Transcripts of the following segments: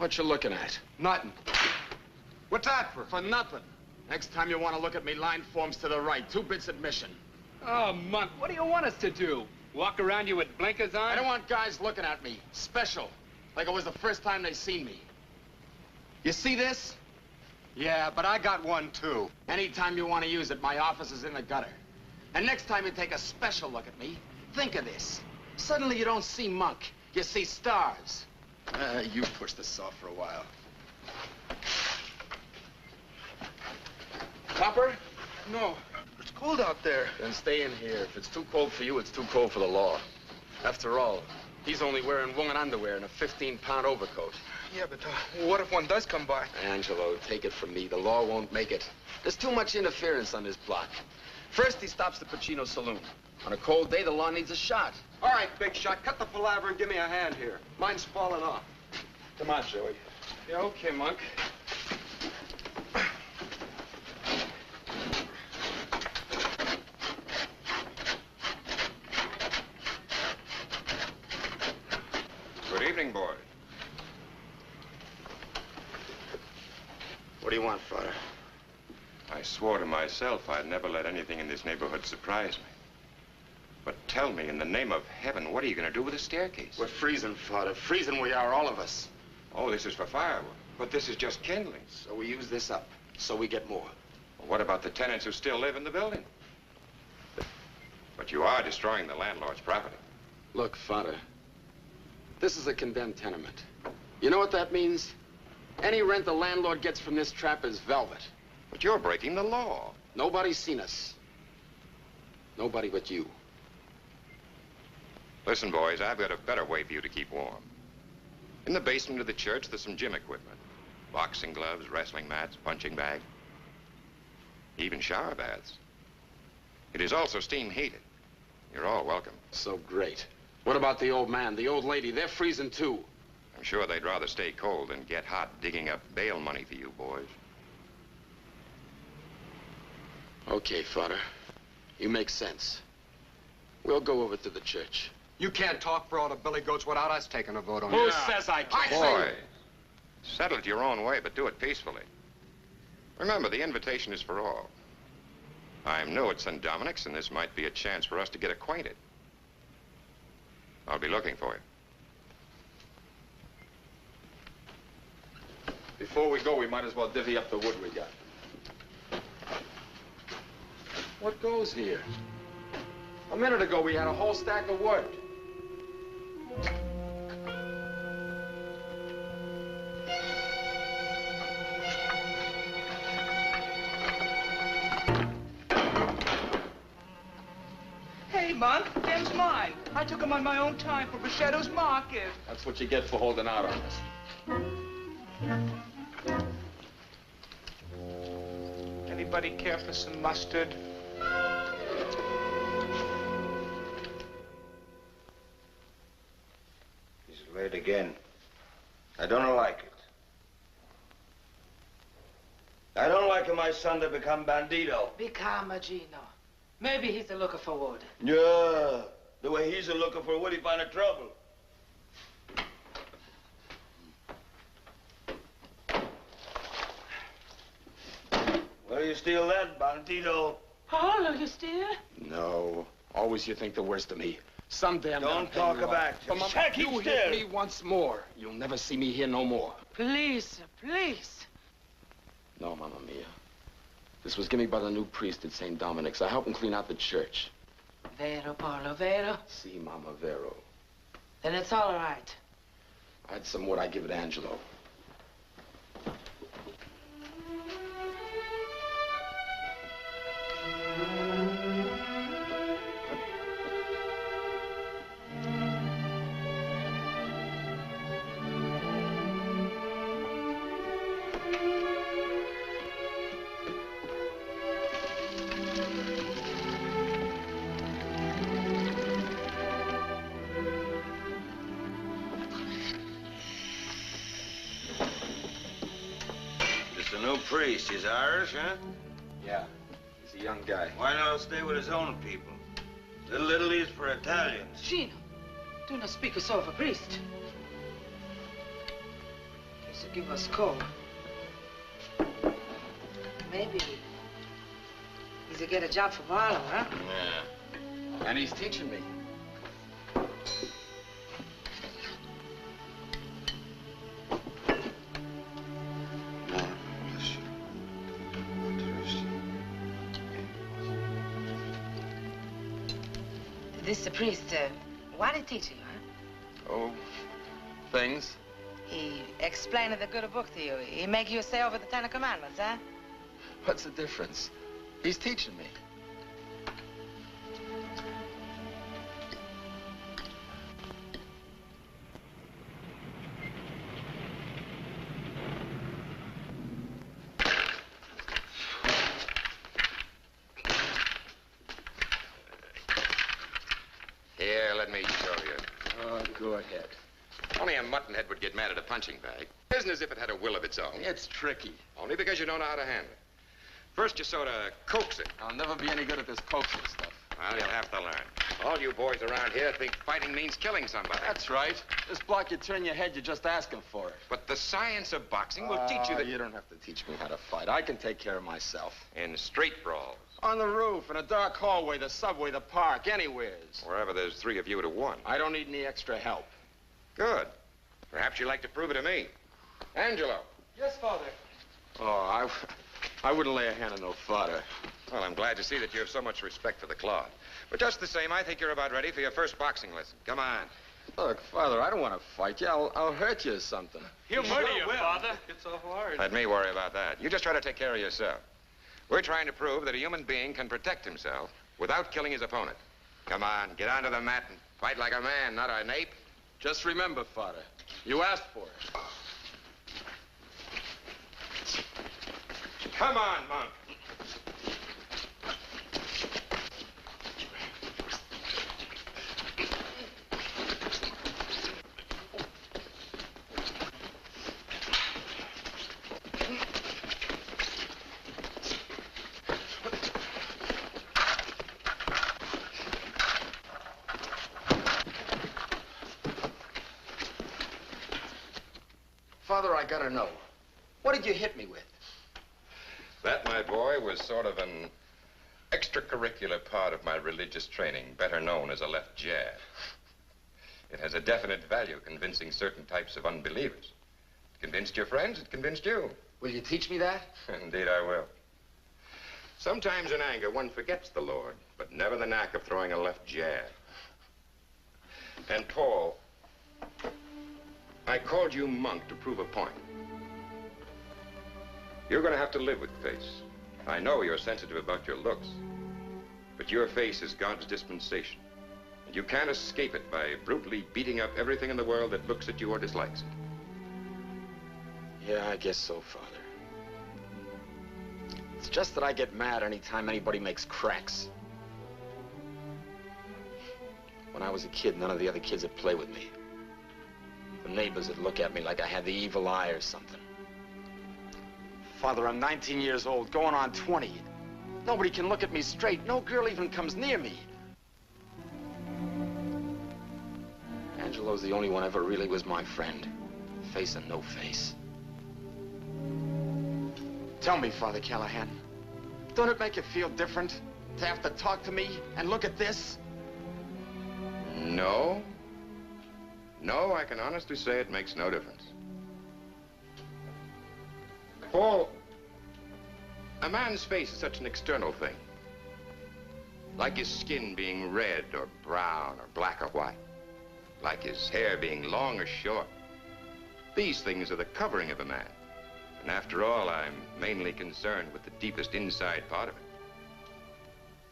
What you looking at? Nothing. What's that for? For nothing. Next time you want to look at me, line forms to the right. 2 bits admission. Oh, Monk, what do you want us to do? Walk around you with blinkers on? I don't want guys looking at me. Special. Like it was the first time they seen me. You see this? Yeah, but I got one, too. Anytime you want to use it, my office is in the gutter. And next time you take a special look at me, think of this. Suddenly you don't see Monk. You see stars. You push this off for a while. Copper? No. It's cold out there. Then stay in here. If it's too cold for you, it's too cold for the law. After all, he's only wearing woman underwear and a 15-pound overcoat. Yeah, but what if one does come by? Angelo, take it from me. The law won't make it. There's too much interference on this block. First, he stops the Pacino Saloon. On a cold day, the law needs a shot. All right, big shot. Cut the palaver and give me a hand here. Mine's falling off. Come on, Joey. Yeah, okay, Monk. Good evening, boys. What do you want, Father? I swore to myself I'd never let anything in this neighborhood surprise me. But tell me, in the name of heaven, what are you going to do with the staircase? We're freezing, Father. Freezing we are, all of us. Oh, this is for firewood. But this is just kindling. So we use this up, so we get more. Well, what about the tenants who still live in the building? But you are destroying the landlord's property. Look, Father, this is a condemned tenement. You know what that means? Any rent the landlord gets from this trap is velvet. But you're breaking the law. Nobody's seen us. Nobody but you. Listen, boys, I've got a better way for you to keep warm. In the basement of the church, there's some gym equipment. Boxing gloves, wrestling mats, punching bag. Even shower baths. It is also steam heated. You're all welcome. So great. What about the old man, the old lady? They're freezing too. I'm sure they'd rather stay cold than get hot digging up bail money for you boys. Okay, Father. You make sense. We'll go over to the church. You can't talk for all the billy goats without us taking a vote on Who it. says I can't? Boy, settle it your own way, but do it peacefully. Remember, the invitation is for all. I'm new at St. Dominic's, and this might be a chance for us to get acquainted. I'll be looking for you. Before we go, we might as well divvy up the wood we got. What goes here? A minute ago, we had a whole stack of wood. Hey, Monk, them's mine. I took them on my own time for Bichetto's market. That's what you get for holding out on us. Anybody care for some mustard? He's late again. I don't like it. I don't like my son to become bandito. Be calm, Gino. Maybe he's a looking for wood. Yeah, the way he's a looking for wood, he find a trouble. Where do you steal that, bandito? Paul, are you still? No. Always you think the worst of me. Some damn Don't talk about it. If you hit me once more, you'll never see me here no more. Please, sir, please. No, Mamma Mia. This was given me by the new priest at St. Dominic's. I helped him clean out the church. Vero, Paolo, vero? Si, Mama, vero. Then it's all right. I had some wood. I give it to Angelo. Priest, he's Irish, huh? Yeah, he's a young guy. Why not stay with his own people? Little Italy's for Italians. Gino, do not speak so of a priest. give us call. Maybe he's to get a job for Barlow, huh? Yeah. And he's teaching me. This priest, what did he teach you, huh? Oh, things. He explained the good book to you. He make you say over the Ten Commandments, huh? What's the difference? He's teaching me. Here, let me show you. Oh, go ahead. Only a muttonhead would get mad at a punching bag. It isn't as if it had a will of its own. It's tricky. Only because you don't know how to handle it. First, you sort of coax it. I'll never be any good at this coaxing stuff. Well, you'll have to learn. All you boys around here think fighting means killing somebody. That's right. This block you turn your head, you're just asking for it. But the science of boxing will teach you that... You don't have to teach me how to fight. I can take care of myself. In street brawls. On the roof, in a dark hallway, the subway, the park, anywheres. Wherever there's 3 of you to 1. I don't need any extra help. Good. Perhaps you'd like to prove it to me. Angelo. Yes, Father. Oh, I wouldn't lay a hand on no fodder. Well, I'm glad to see that you have so much respect for the cloth. But just the same, I think you're about ready for your first boxing lesson. Come on. Look, Father, I don't want to fight you. I'll hurt you or something. He'll murder you, will. Father. It's so hard. Let me worry about that. You just try to take care of yourself. We're trying to prove that a human being can protect himself without killing his opponent. Come on, get onto the mat and fight like a man, not an ape. Just remember, Father, you asked for it. Come on, Monk. Father, I gotta know. What did you hit me with? That, my boy, was sort of an extracurricular part of my religious training, better known as a left jab. It has a definite value convincing certain types of unbelievers. It convinced your friends, it convinced you. Will you teach me that? Indeed, I will. Sometimes in anger, one forgets the Lord, but never the knack of throwing a left jab. And Paul, I called you Monk to prove a point. You're going to have to live with face. I know you're sensitive about your looks, but your face is God's dispensation. And you can't escape it by brutally beating up everything in the world that looks at you or dislikes it. Yeah, I guess so, Father. It's just that I get mad anytime anybody makes cracks. When I was a kid, none of the other kids would play with me. The neighbors would look at me like I had the evil eye or something. Father, I'm 19 years old, going on 20. Nobody can look at me straight. No girl even comes near me. Angelo's the only one ever really was my friend. Face and no face. Tell me, Father Callahan, don't it make you feel different to have to talk to me and look at this? No. No, I can honestly say it makes no difference. Paul, a man's face is such an external thing. Like his skin being red or brown or black or white. Like his hair being long or short. These things are the covering of a man. And after all, I'm mainly concerned with the deepest inside part of it.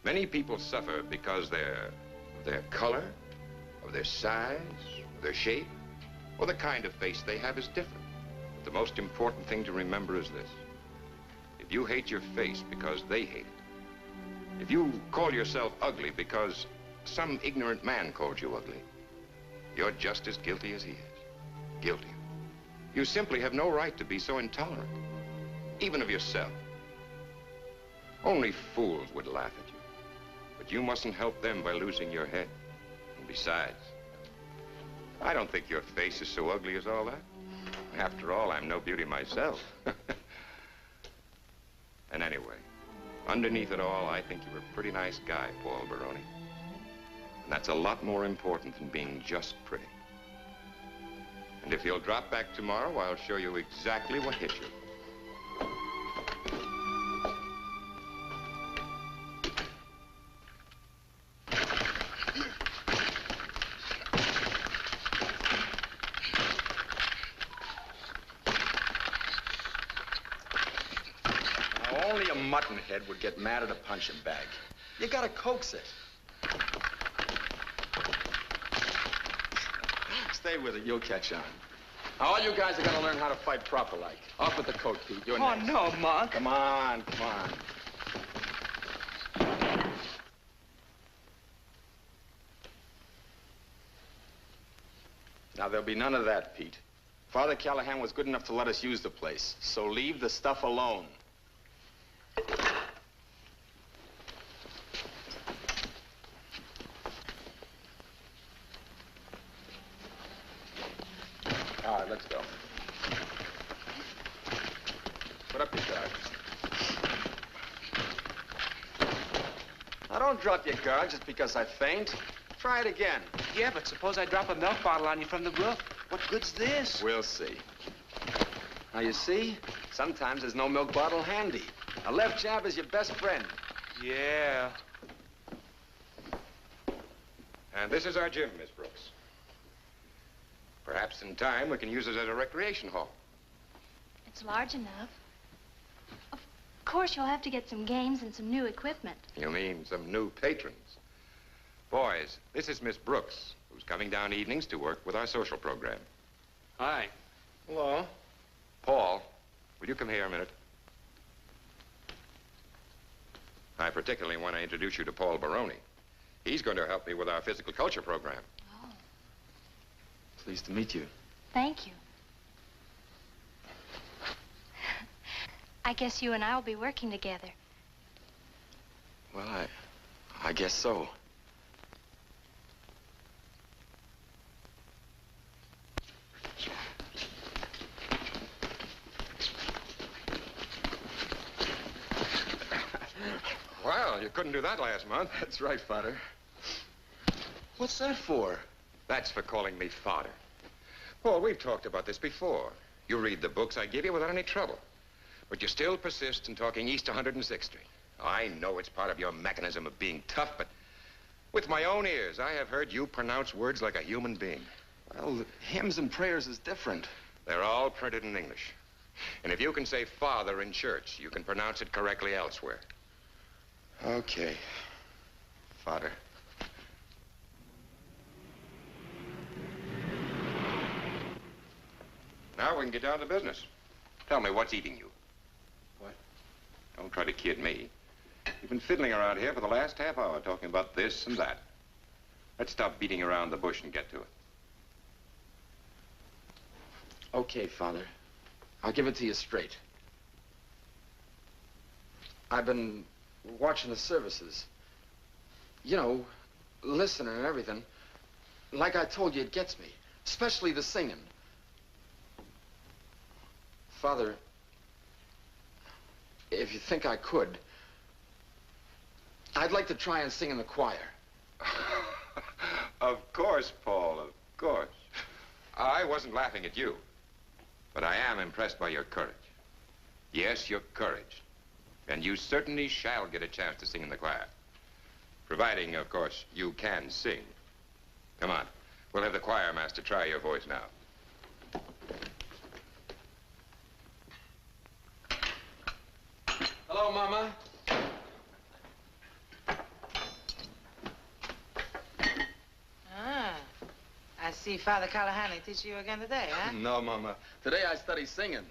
Many people suffer because their color, or their size, or their shape, or the kind of face they have is different. But the most important thing to remember is this. If you hate your face because they hate it, if you call yourself ugly because some ignorant man called you ugly, you're just as guilty as he is. Guilty. You simply have no right to be so intolerant, even of yourself. Only fools would laugh at you, but you mustn't help them by losing your head. And besides, I don't think your face is so ugly as all that. After all, I'm no beauty myself. And anyway, underneath it all, I think you're a pretty nice guy, Paul Baroni. And that's a lot more important than being just pretty. And if you'll drop back tomorrow, I'll show you exactly what hit you. Only a muttonhead would get mad at a punching bag. You gotta coax it. Stay with it, you'll catch on. Now, all you guys are gonna learn how to fight proper like. Off with the coat, Pete. You're next. Oh, no, Monk. Come on, come on. Now, there'll be none of that, Pete. Father Callahan was good enough to let us use the place, so leave the stuff alone. All right, let's go. Put up your guard. Now, don't drop your guard just because I faint. Try it again. Yeah, but suppose I drop a milk bottle on you from the roof. What good's this? We'll see. Now, you see, sometimes there's no milk bottle handy. A left jab is your best friend. Yeah. And this is our gym, Miss Brooks. Perhaps in time we can use it as a recreation hall. It's large enough. Of course, you'll have to get some games and some new equipment. You mean some new patrons? Boys, this is Miss Brooks, who's coming down evenings to work with our social program. Hi. Hello. Paul, will you come here a minute? I particularly want to introduce you to Paul Baroni. He's going to help me with our physical culture program. Oh, Pleased to meet you. thank you. I guess you and I will be working together. Well, I guess so. Well, you couldn't do that last month. That's right, Father. What's that for? That's for calling me father. Paul, we've talked about this before. You read the books I give you without any trouble. But you still persist in talking East 106th Street. I know it's part of your mechanism of being tough, but with my own ears, I have heard you pronounce words like a human being. Well, hymns and prayers is different. They're all printed in English. And if you can say father in church, you can pronounce it correctly elsewhere. Okay, Father. Now we can get down to business. Tell me, what's eating you? What? Don't try to kid me. You've been fiddling around here for the last half hour talking about this and that. Let's stop beating around the bush and get to it. Okay, Father. I'll give it to you straight. I've been watching the services. You know, listening and everything. Like I told you, it gets me. Especially the singing. Father, if you think I could, I'd like to try and sing in the choir. Of course, Paul, of course. I wasn't laughing at you, but I am impressed by your courage. Yes, your courage. And you certainly shall get a chance to sing in the choir. Providing, of course, you can sing. Come on. We'll have the choir master try your voice now. Hello, Mama. Ah, I see Father Callahan teach you again today, huh? No, Mama. Today I study singing.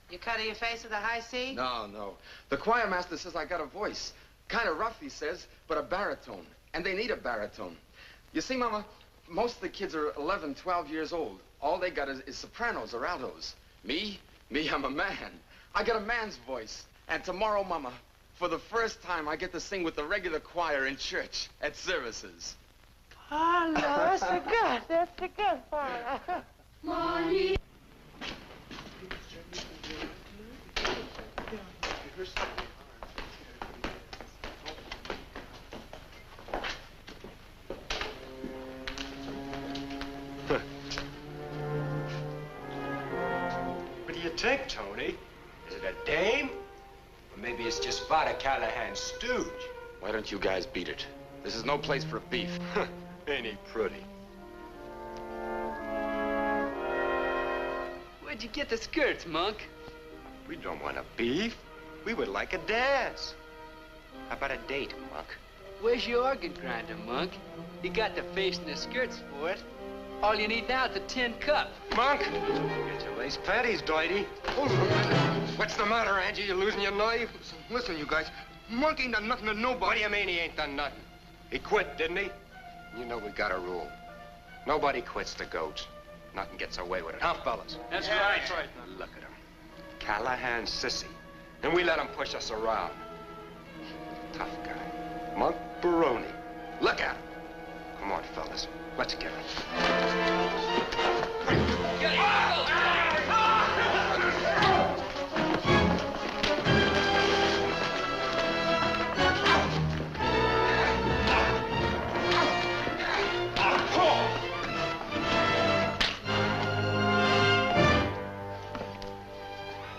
You cut your face with a high C? No, no. The choir master says I got a voice. Kind of rough, he says, but a baritone. And they need a baritone. You see, Mama, most of the kids are 11, 12 years old. All they got is sopranos or altos. Me, I'm a man. I got a man's voice. And tomorrow, Mama, for the first time, I get to sing with the regular choir in church at services. Oh, no, that's so good. That's so good, Father. Money. do you think, Tony? Is it a dame? Or maybe it's just Father Callahan's stooge? Why don't you guys beat it? This is no place for a beef. Ain't he pretty? Where'd you get the skirts, Monk? We don't want a beef. We would like a dance. How about a date, Monk? Where's your organ grinder, Monk? You got the face and the skirts for it. All you need now is a tin cup. Monk! Get your lace panties, Doity. What's the matter, Angie? You losing your knife? Listen, you guys. Monk ain't done nothing to nobody. What do you mean he ain't done nothing? He quit, didn't he? You know we got a rule. Nobody quits the goats. Nothing gets away with it, huh, fellas? That's right. Look at him. Callahan's sissy. And we let him push us around. Tough guy. Monk Baroni. Look at him. Come on, fellas. Let's get him.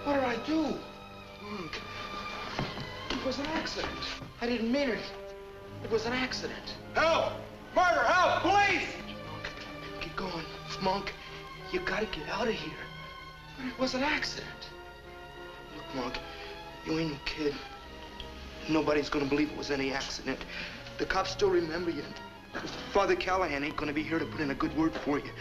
What did I do? Monk, it was an accident. I didn't mean it. It was an accident. Help! Murder! Help! Police! Get going. Monk, you gotta get out of here. But it was an accident. Look, Monk, you ain't no kid. Nobody's gonna believe it was any accident. The cops still remember you. Father Callahan ain't gonna be here to put in a good word for you.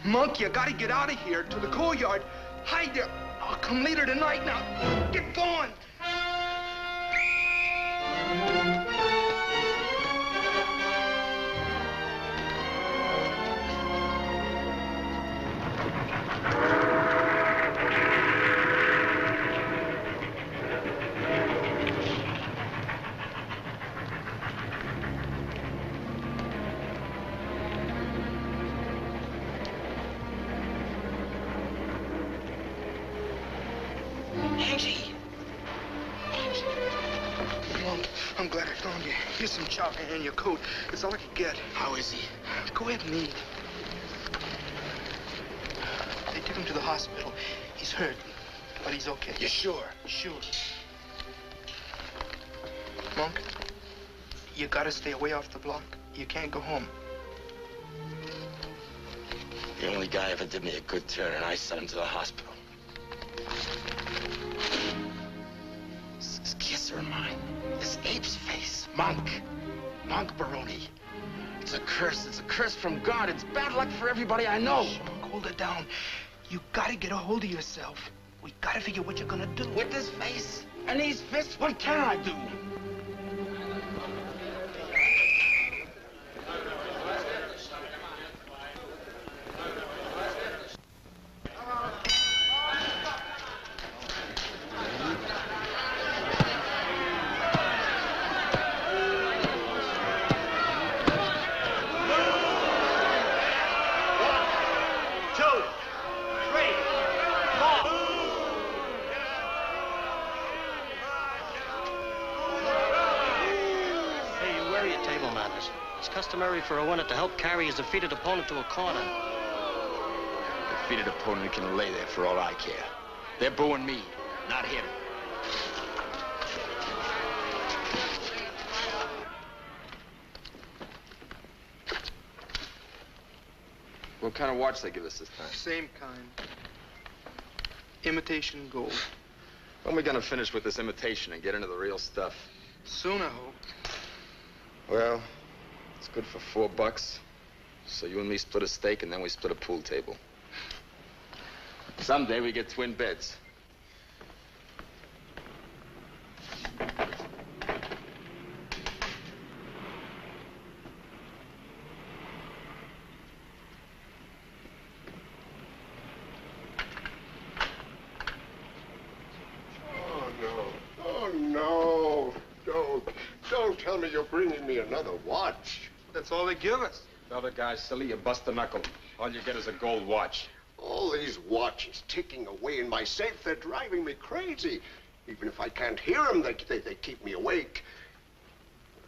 Monk, you gotta get out of here to the coal yard. Hide there. I'll come later tonight now. Get going. I'm glad I found you. Here's some chop and your coat. It's all I could get. How is he? Go ahead and eat. They took him to the hospital. He's hurt, but he's okay. You sure? Sure. Monk, you gotta stay away off the block. You can't go home. The only guy ever did me a good turn, and I sent him to the hospital. This kisser of mine. This ape's face. Monk Baroni. It's a curse. It's a curse from God. It's bad luck for everybody I know. Monk, hold it down. You gotta get a hold of yourself. We gotta figure what you're gonna do. With this face and these fists, what can I do? Customary for a winner to help carry his defeated opponent to a corner. The defeated opponent can lay there for all I care. They're booing me, not him. What kind of watch they give us this time? Same kind. Imitation gold. When are we gonna finish with this imitation and get into the real stuff? Soon, I hope. Well, it's good for $4. So you and me split a steak, and then we split a pool table. Someday we get twin beds. Don't tell me you're bringing me another watch. That's all they give us. Tell the guy, silly, you bust a knuckle. All you get is a gold watch. All these watches ticking away in my safe, they're driving me crazy. Even if I can't hear them, they keep me awake.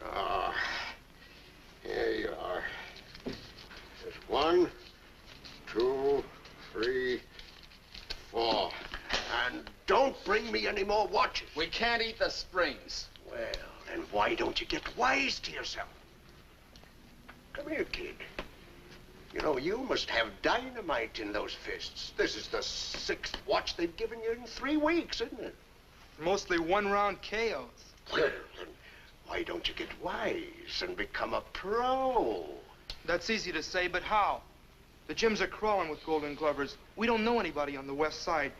Ah, here you are. There's 1, 2, 3, 4. me any more watches. We can't eat the springs. Well, then why don't you get wise to yourself? Come here, kid. You know, you must have dynamite in those fists. This is the 6th watch they've given you in 3 weeks, isn't it? Mostly one-round KOs. Well, then why don't you get wise and become a pro? That's easy to say, but how? The gyms are crawling with golden glovers. We don't know anybody on the west side.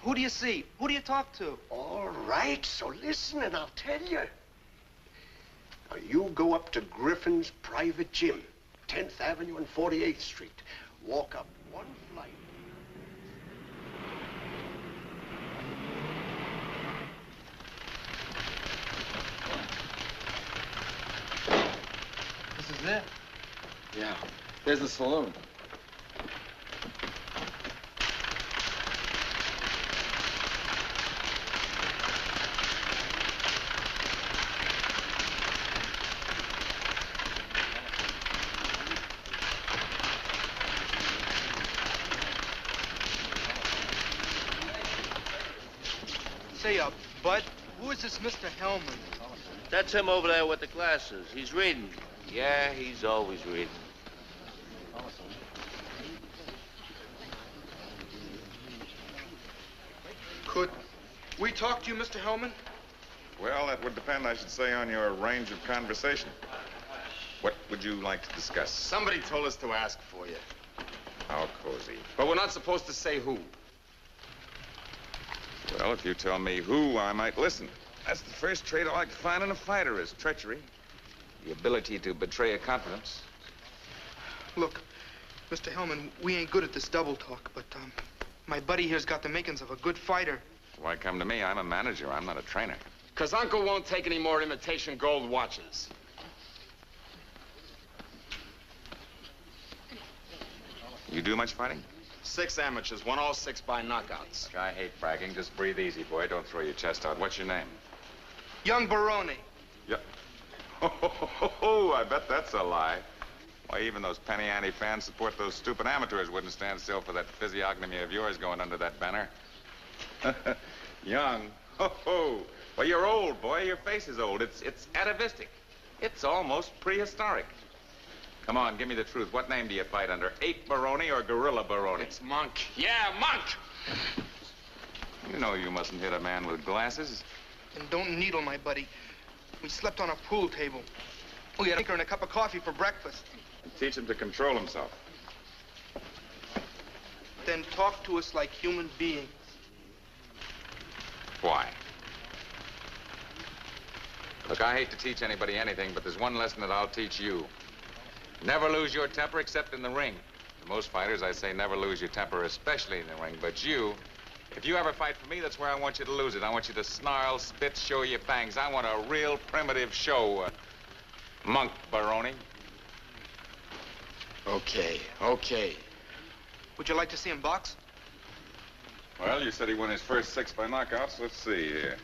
Who do you see? Who do you talk to? All right, so listen and I'll tell you. Now, you go up to Griffin's private gym, 10th Avenue and 48th Street. Walk up 1 flight. This is it. Yeah, there's the saloon. Say, Bud, who is this Mr. Hellman? That's him over there with the glasses. He's reading. Yeah, he's always reading. Could we talk to you, Mr. Hellman? Well, that would depend, I should say, on your range of conversation. What would you like to discuss? Somebody told us to ask for you. How cozy. But we're not supposed to say who. Well, if you tell me who, I might listen. That's the first trait I like to find in a fighter is treachery. The ability to betray a confidence. Look, Mr. Hellman, we ain't good at this double talk, but my buddy here's got the makings of a good fighter. Why come to me? I'm a manager. I'm not a trainer. 'Cause Uncle won't take any more imitation gold watches. You do much fighting? 6 amateurs, won all 6 by knockouts. Look, I hate bragging. Just breathe easy, boy. Don't throw your chest out. What's your name? Young Baroni. Yeah. Oh, I bet that's a lie. Why, even those penny ante fans support those stupid amateurs wouldn't stand still for that physiognomy of yours going under that banner. Young. Ho. Well, you're old, boy. Your face is old. It's atavistic. It's almost prehistoric. Come on, give me the truth. What name do you fight under? Ape Baroni or Gorilla Baroni? It's Monk. Yeah, Monk! You know you mustn't hit a man with glasses. And don't needle my buddy. We slept on a pool table. We had anchor and a cup of coffee for breakfast. And teach him to control himself. Then talk to us like human beings. Why? Look, I hate to teach anybody anything, but there's one lesson that I'll teach you. Never lose your temper except in the ring. To most fighters, I say never lose your temper, especially in the ring. But you, if you ever fight for me, that's where I want you to lose it. I want you to snarl, spit, show your fangs. I want a real primitive show. Monk Baroni. Okay. Would you like to see him box? Well, you said he won his first 6 by knockouts. Let's see here.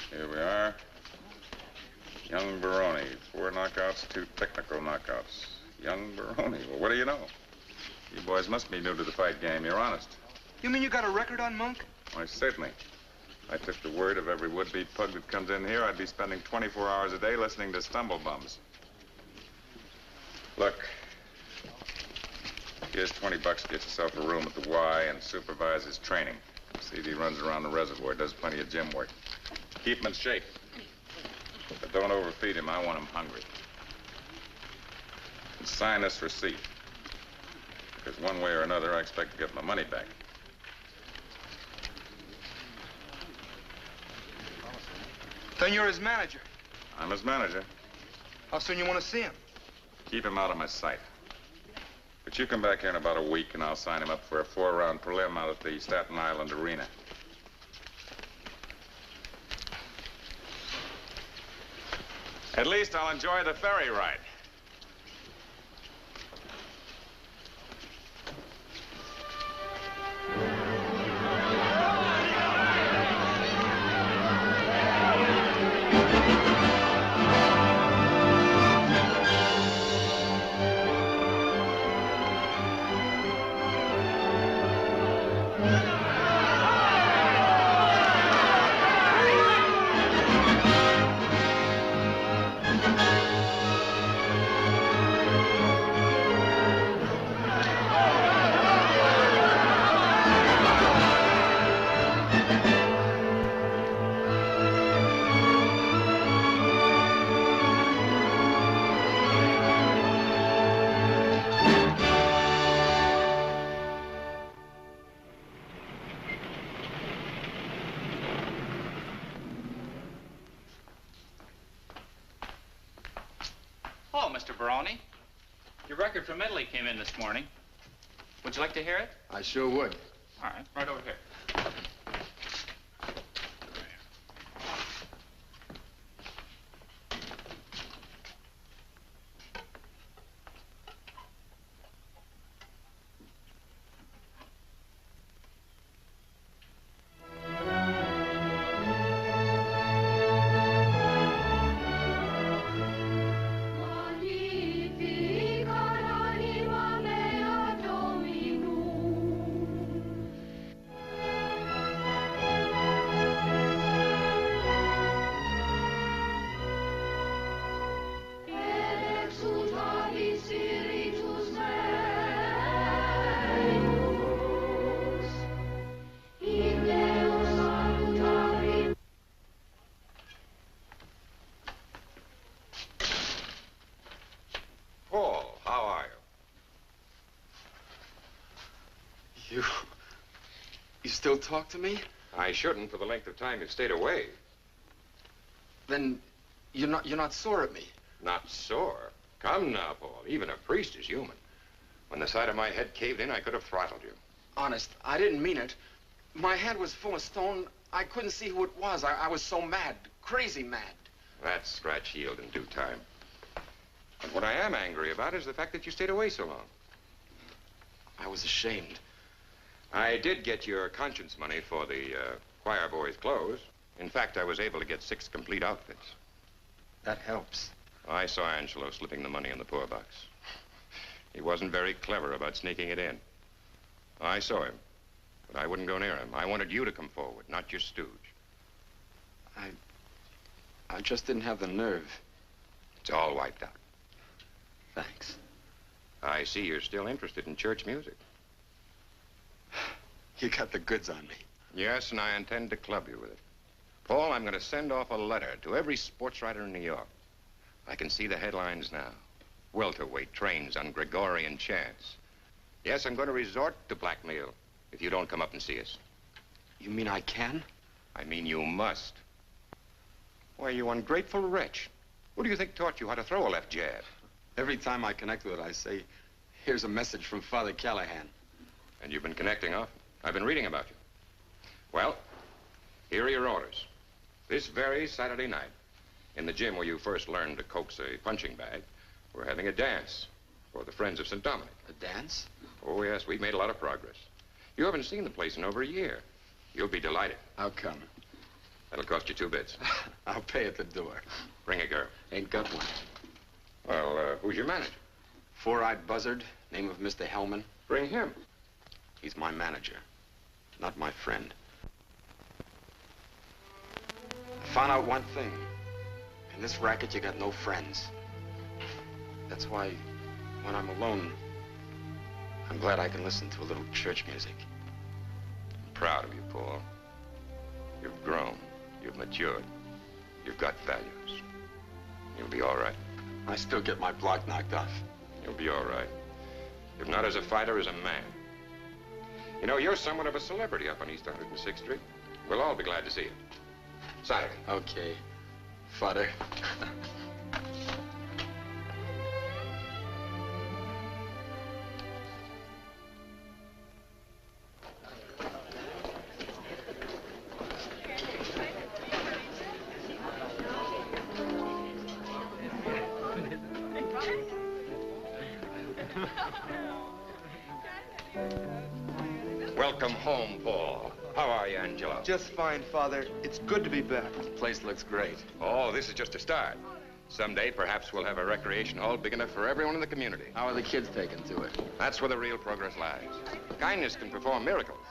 Here we are. Young Baroni. 4 knockouts, 2 technical knockouts. Young Baroni. Well, what do you know? You boys must be new to the fight game. You're honest. You mean you got a record on Monk? Why, certainly. I took the word of every would-be pug that comes in here. I'd be spending 24 hours a day listening to stumble bums. Look. Here's 20 bucks to get yourself a room at the Y and supervise his training. See if he runs around the reservoir, does plenty of gym work. Keep him in shape. But don't overfeed him. I want him hungry. And sign this receipt. Because one way or another, I expect to get my money back. Then you're his manager. I'm his manager. How soon you want to see him? Keep him out of my sight. But you come back here in about a week, and I'll sign him up for a 4-round prelim out at the Staten Island Arena. At least I'll enjoy the ferry ride. Mr. Baroni. Your record from Italy came in this morning. Would you like to hear it? I sure would. All right, right over here. You still talk to me? I shouldn't for the length of time you've stayed away. Then you're not sore at me? Not sore? Come now, Paul. Even a priest is human. When the side of my head caved in, I could have throttled you. Honest, I didn't mean it. My head was full of stone. I couldn't see who it was. I was so mad, crazy mad. That scratch healed in due time. But what I am angry about is the fact that you stayed away so long. I was ashamed. I did get your conscience money for the choir boys' clothes. In fact, I was able to get 6 complete outfits. That helps. I saw Angelo slipping the money in the poor box. He wasn't very clever about sneaking it in. I saw him, but I wouldn't go near him. I wanted you to come forward, not your stooge. I just didn't have the nerve. It's all wiped out. Thanks. I see you're still interested in church music. You got the goods on me. Yes, and I intend to club you with it. Paul, I'm going to send off a letter to every sports writer in New York. I can see the headlines now. Welterweight trains on Gregorian chants. Yes, I'm going to resort to blackmail if you don't come up and see us. You mean I can? I mean you must. Why, you ungrateful wretch. Who do you think taught you how to throw a left jab? Every time I connect with it, I say, here's a message from Father Callahan. And you've been connecting often. I've been reading about you. Well, here are your orders. This very Saturday night, in the gym where you first learned to coax a punching bag, we're having a dance for the Friends of St. Dominic. A dance? Oh, yes, we've made a lot of progress. You haven't seen the place in over a year. You'll be delighted. How come? That'll cost you 2 bits. I'll pay at the door. Bring a girl. Ain't got one. Well, who's your manager? Four-eyed buzzard, name of Mr. Hellman. Bring him. He's my manager, not my friend. I found out one thing. In this racket, you got no friends. That's why, when I'm alone, I'm glad I can listen to a little church music. I'm proud of you, Paul. You've grown. You've matured. You've got values. You'll be all right. I still get my block knocked off. You'll be all right. If not as a fighter, as a man. You know, you're somewhat of a celebrity up on East 106th Street. We'll all be glad to see you. Saturday. Okay. Father. Welcome home, Paul. How are you, Angelo? Just fine, Father. It's good to be back. The place looks great. Oh, this is just a start. Someday, perhaps we'll have a recreation hall big enough for everyone in the community. How are the kids taking to it? That's where the real progress lies. Kindness can perform miracles.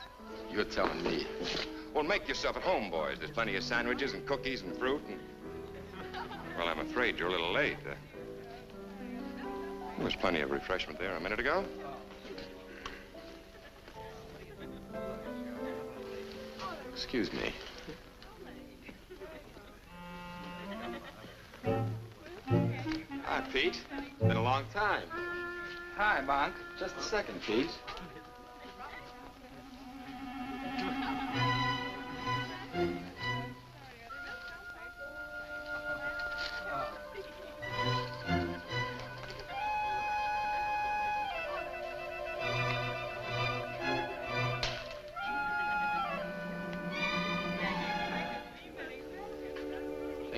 You're telling me. Well, make yourself at home, boys. There's plenty of sandwiches and cookies and fruit and... Well, I'm afraid you're a little late. There was plenty of refreshment there a minute ago. Excuse me. Hi, Pete. Been a long time. Hi, Monk. Just a second, Pete.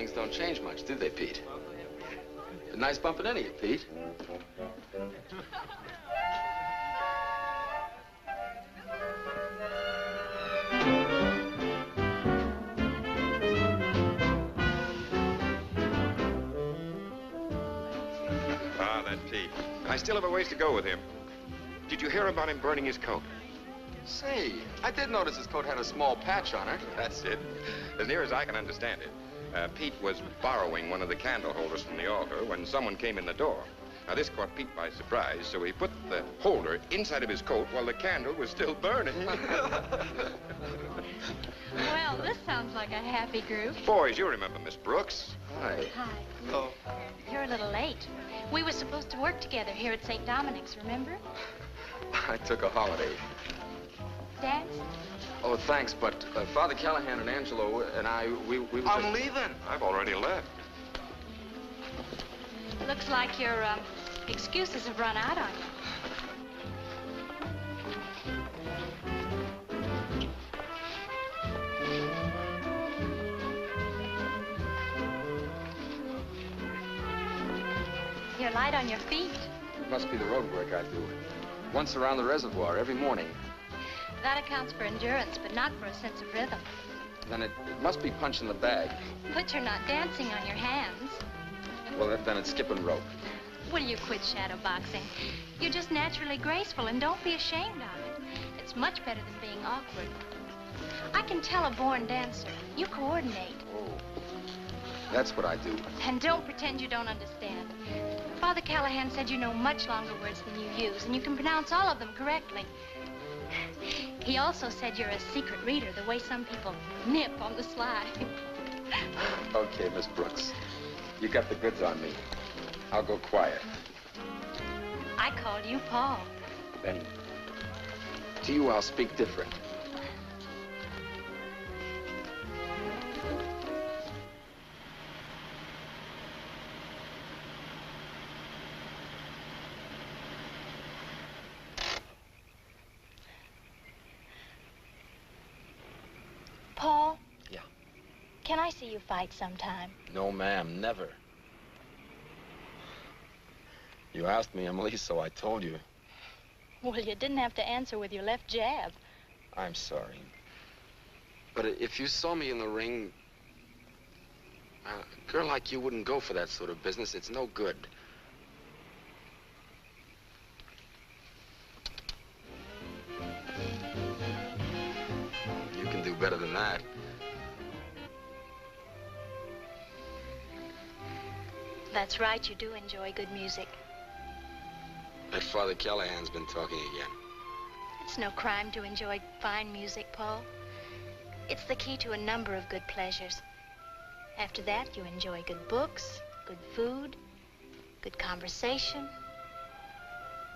things don't change much, do they, Pete? A nice bumping into you, Pete. Ah, that Pete. I still have a ways to go with him. Did you hear about him burning his coat? Say, I did notice his coat had a small patch on it. That's it. As near as I can understand it, Pete was borrowing one of the candle holders from the altar when someone came in the door. Now, this caught Pete by surprise, so he put the holder inside of his coat while the candle was still burning. Well, this sounds like a happy group. Boys, you remember Miss Brooks. Hi. Hi. Hello. You're a little late. We were supposed to work together here at St. Dominic's, remember? I took a holiday. Dance? Oh, thanks, but Father Callahan and Angelo and we were I'm leaving. I've already left. Looks like your excuses have run out on you. You're light on your feet. It must be the road work I do. Once around the reservoir every morning. That accounts for endurance, but not for a sense of rhythm. Then it must be punching the bag. But you're not dancing on your hands. Well, then it's skipping rope. Will you quit shadow boxing? You're just naturally graceful, and don't be ashamed of it. It's much better than being awkward. I can tell a born dancer. You coordinate. Oh, that's what I do. And don't pretend you don't understand. Father Callahan said you know much longer words than you use, and you can pronounce all of them correctly. He also said you're a secret reader, the way some people nip on the sly. Okay, Miss Brooks. You got the goods on me. I'll go quiet. I called you Paul. Then, to you, I'll speak different. Paul? Yeah. Can I see you fight sometime? No, ma'am, never. You asked me, Emily, so I told you. Well, you didn't have to answer with your left jab. I'm sorry. But if you saw me in the ring, a girl like you wouldn't go for that sort of business. It's no good. You can do better than that. That's right, you do enjoy good music. That Father Callahan's been talking again. It's no crime to enjoy fine music, Paul. It's the key to a number of good pleasures. After that, you enjoy good books, good food, good conversation,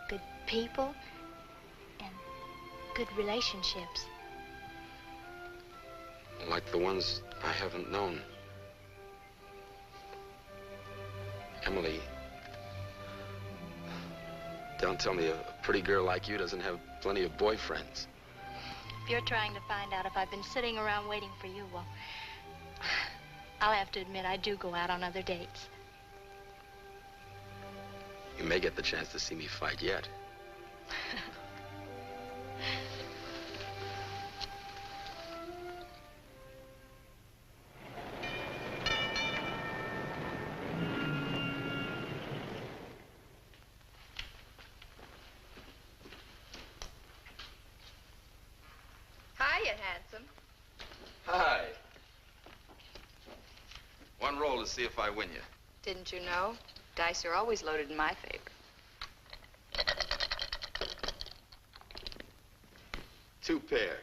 good people, and good relationships. Like the ones I haven't known. Emily, don't tell me a pretty girl like you doesn't have plenty of boyfriends. If you're trying to find out if I've been sitting around waiting for you, well, I'll have to admit I do go out on other dates. You may get the chance to see me fight yet. Hiya, handsome. Hi. One roll to see if I win you. Didn't you know? Dice are always loaded in my favor. 2 pair.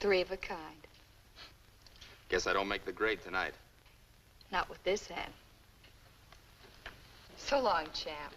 Three of a kind. Guess I don't make the grade tonight. Not with this hand. So long, champ.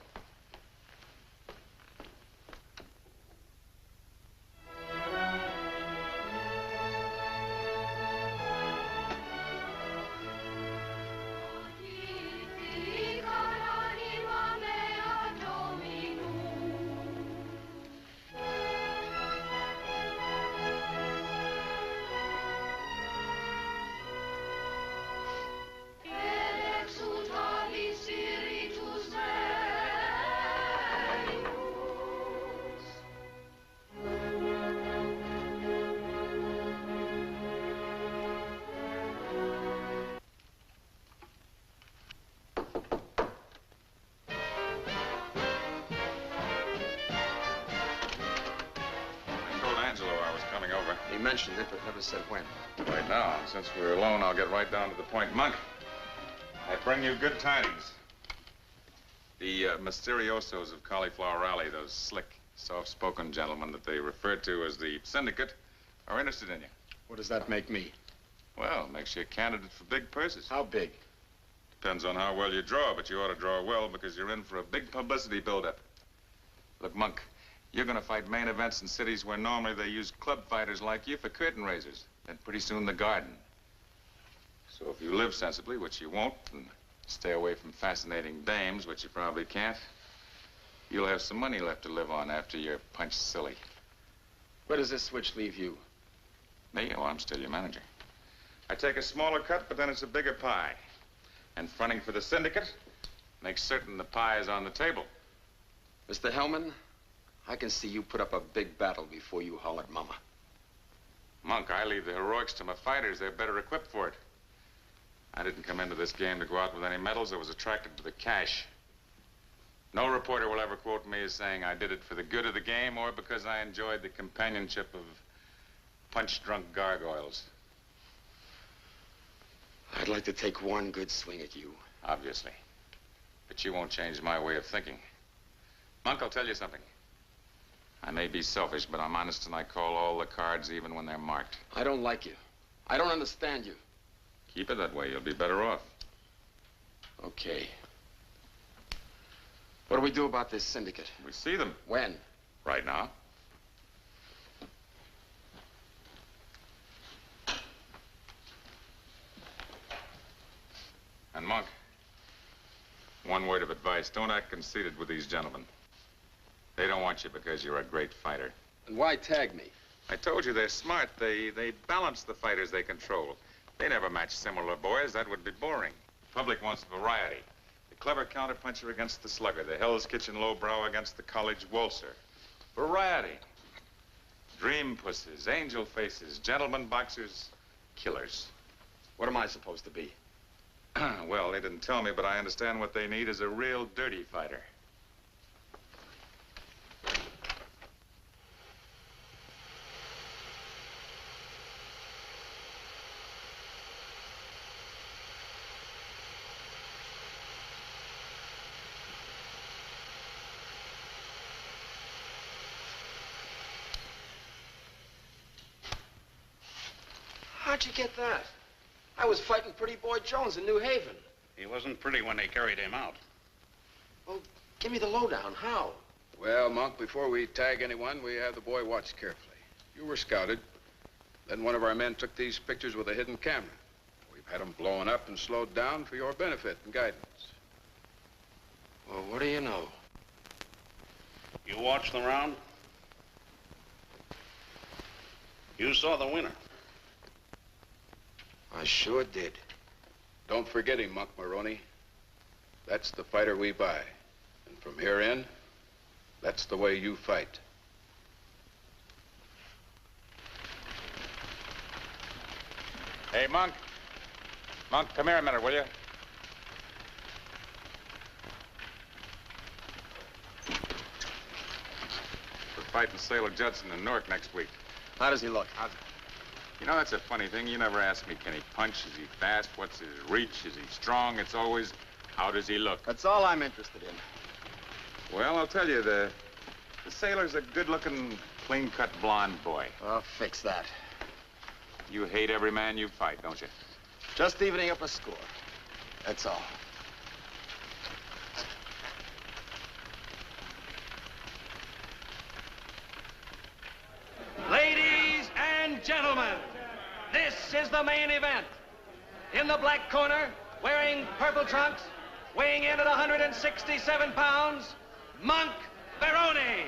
He mentioned it, but never said when. Right now, since we're alone, I'll get right down to the point. Monk, I bring you good tidings. The Mysteriosos of Cauliflower Alley, those slick, soft-spoken gentlemen that they refer to as the syndicate, are interested in you. What does that make me? Well, makes you a candidate for big purses. How big? Depends on how well you draw, but you ought to draw well because you're in for a big publicity build-up. Look, Monk, you're going to fight main events in cities where normally they use club fighters like you for curtain raisers. Then pretty soon the Garden. So if you live sensibly, which you won't, and stay away from fascinating dames, which you probably can't, you'll have some money left to live on after you're punched silly. Where does this switch leave you? Me? Oh, I'm still your manager. I take a smaller cut, but then it's a bigger pie. And fronting for the syndicate makes certain the pie is on the table. Mr. Hellman, I can see you put up a big battle before you holler at Mama. Monk, I leave the heroics to my fighters. They're better equipped for it. I didn't come into this game to go out with any medals. I was attracted to the cash. No reporter will ever quote me as saying I did it for the good of the game or because I enjoyed the companionship of punch-drunk gargoyles. I'd like to take one good swing at you. Obviously. But you won't change my way of thinking. Monk, I'll tell you something. I may be selfish, but I'm honest and I call all the cards even when they're marked. I don't like you. I don't understand you. Keep it that way. You'll be better off. Okay. What do we do about this syndicate? We see them. When? Right now. And Monk, one word of advice. Don't act conceited with these gentlemen. They don't want you because you're a great fighter. And why tag me? I told you they're smart. They balance the fighters they control. They never match similar boys. That would be boring. The public wants variety. The clever counterpuncher against the slugger. The Hell's Kitchen lowbrow against the college waltzer. Variety. Dream pussies, angel faces, gentlemen boxers, killers. What am I supposed to be? Well, they didn't tell me, but I understand what they need is a real dirty fighter. How'd you get that? I was fighting Pretty Boy Jones in New Haven. He wasn't pretty when they carried him out. Well, give me the lowdown. How? Well, Monk, before we tag anyone, we have the boy watched carefully. You were scouted. Then one of our men took these pictures with a hidden camera. We've had them blown up and slowed down for your benefit and guidance. Well, what do you know? You watched the round? You saw the winner. I sure did. Don't forget him, Monk Baroni. That's the fighter we buy. And from here in, that's the way you fight. Hey, Monk. Monk, come here a minute, will you? We're fighting Sailor Judson in Newark next week. How does he look? You know, that's a funny thing. You never ask me, can he punch? Is he fast? What's his reach? Is he strong? It's always, how does he look? That's all I'm interested in. Well, I'll tell you, the Sailor's a good-looking, clean-cut blonde boy. I'll fix that. You hate every man you fight, don't you? Just evening up a score. That's all. Ladies and gentlemen, this is the main event. In the black corner, wearing purple trunks, weighing in at 167 pounds, Monk Baroni.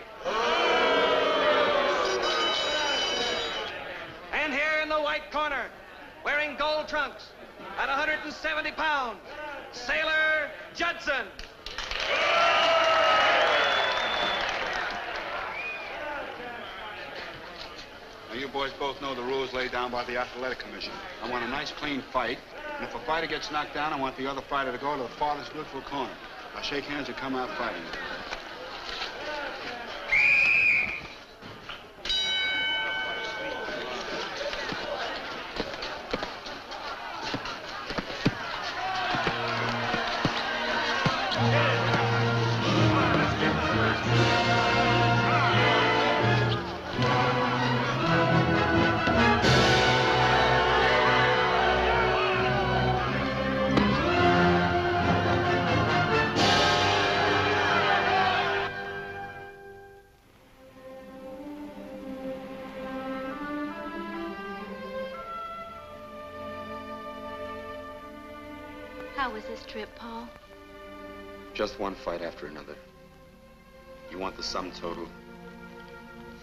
And here in the white corner, wearing gold trunks, at 170 pounds, Sailor Judson. Now, you boys both know the rules laid down by the Athletic Commission. I want a nice, clean fight, and if a fighter gets knocked down, I want the other fighter to go to the farthest neutral corner. I'll shake hands and come out fighting. How was this trip, Paul? Just one fight after another. You want the sum total?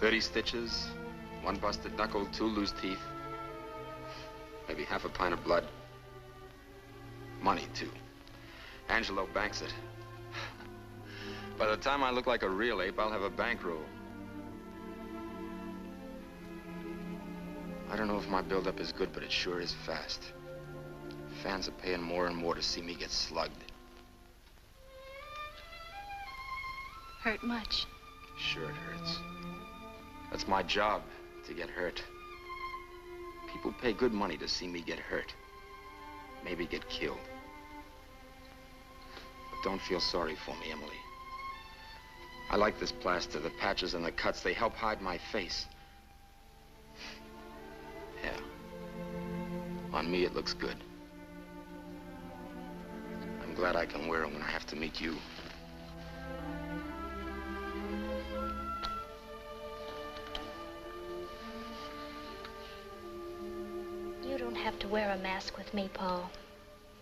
30 stitches, 1 busted knuckle, 2 loose teeth, maybe half a pint of blood. Money, too. Angelo banks it. By the time I look like a real ape, I'll have a bankroll. I don't know if my buildup is good, but it sure is fast. Fans are paying more and more to see me get slugged. Hurt much? Sure it hurts. That's my job, to get hurt. People pay good money to see me get hurt. Maybe get killed. But don't feel sorry for me, Emily. I like this plaster. The patches and the cuts, they help hide my face. Yeah. On me, it looks good. I'm glad I can wear them when I have to meet you. You don't have to wear a mask with me, Paul.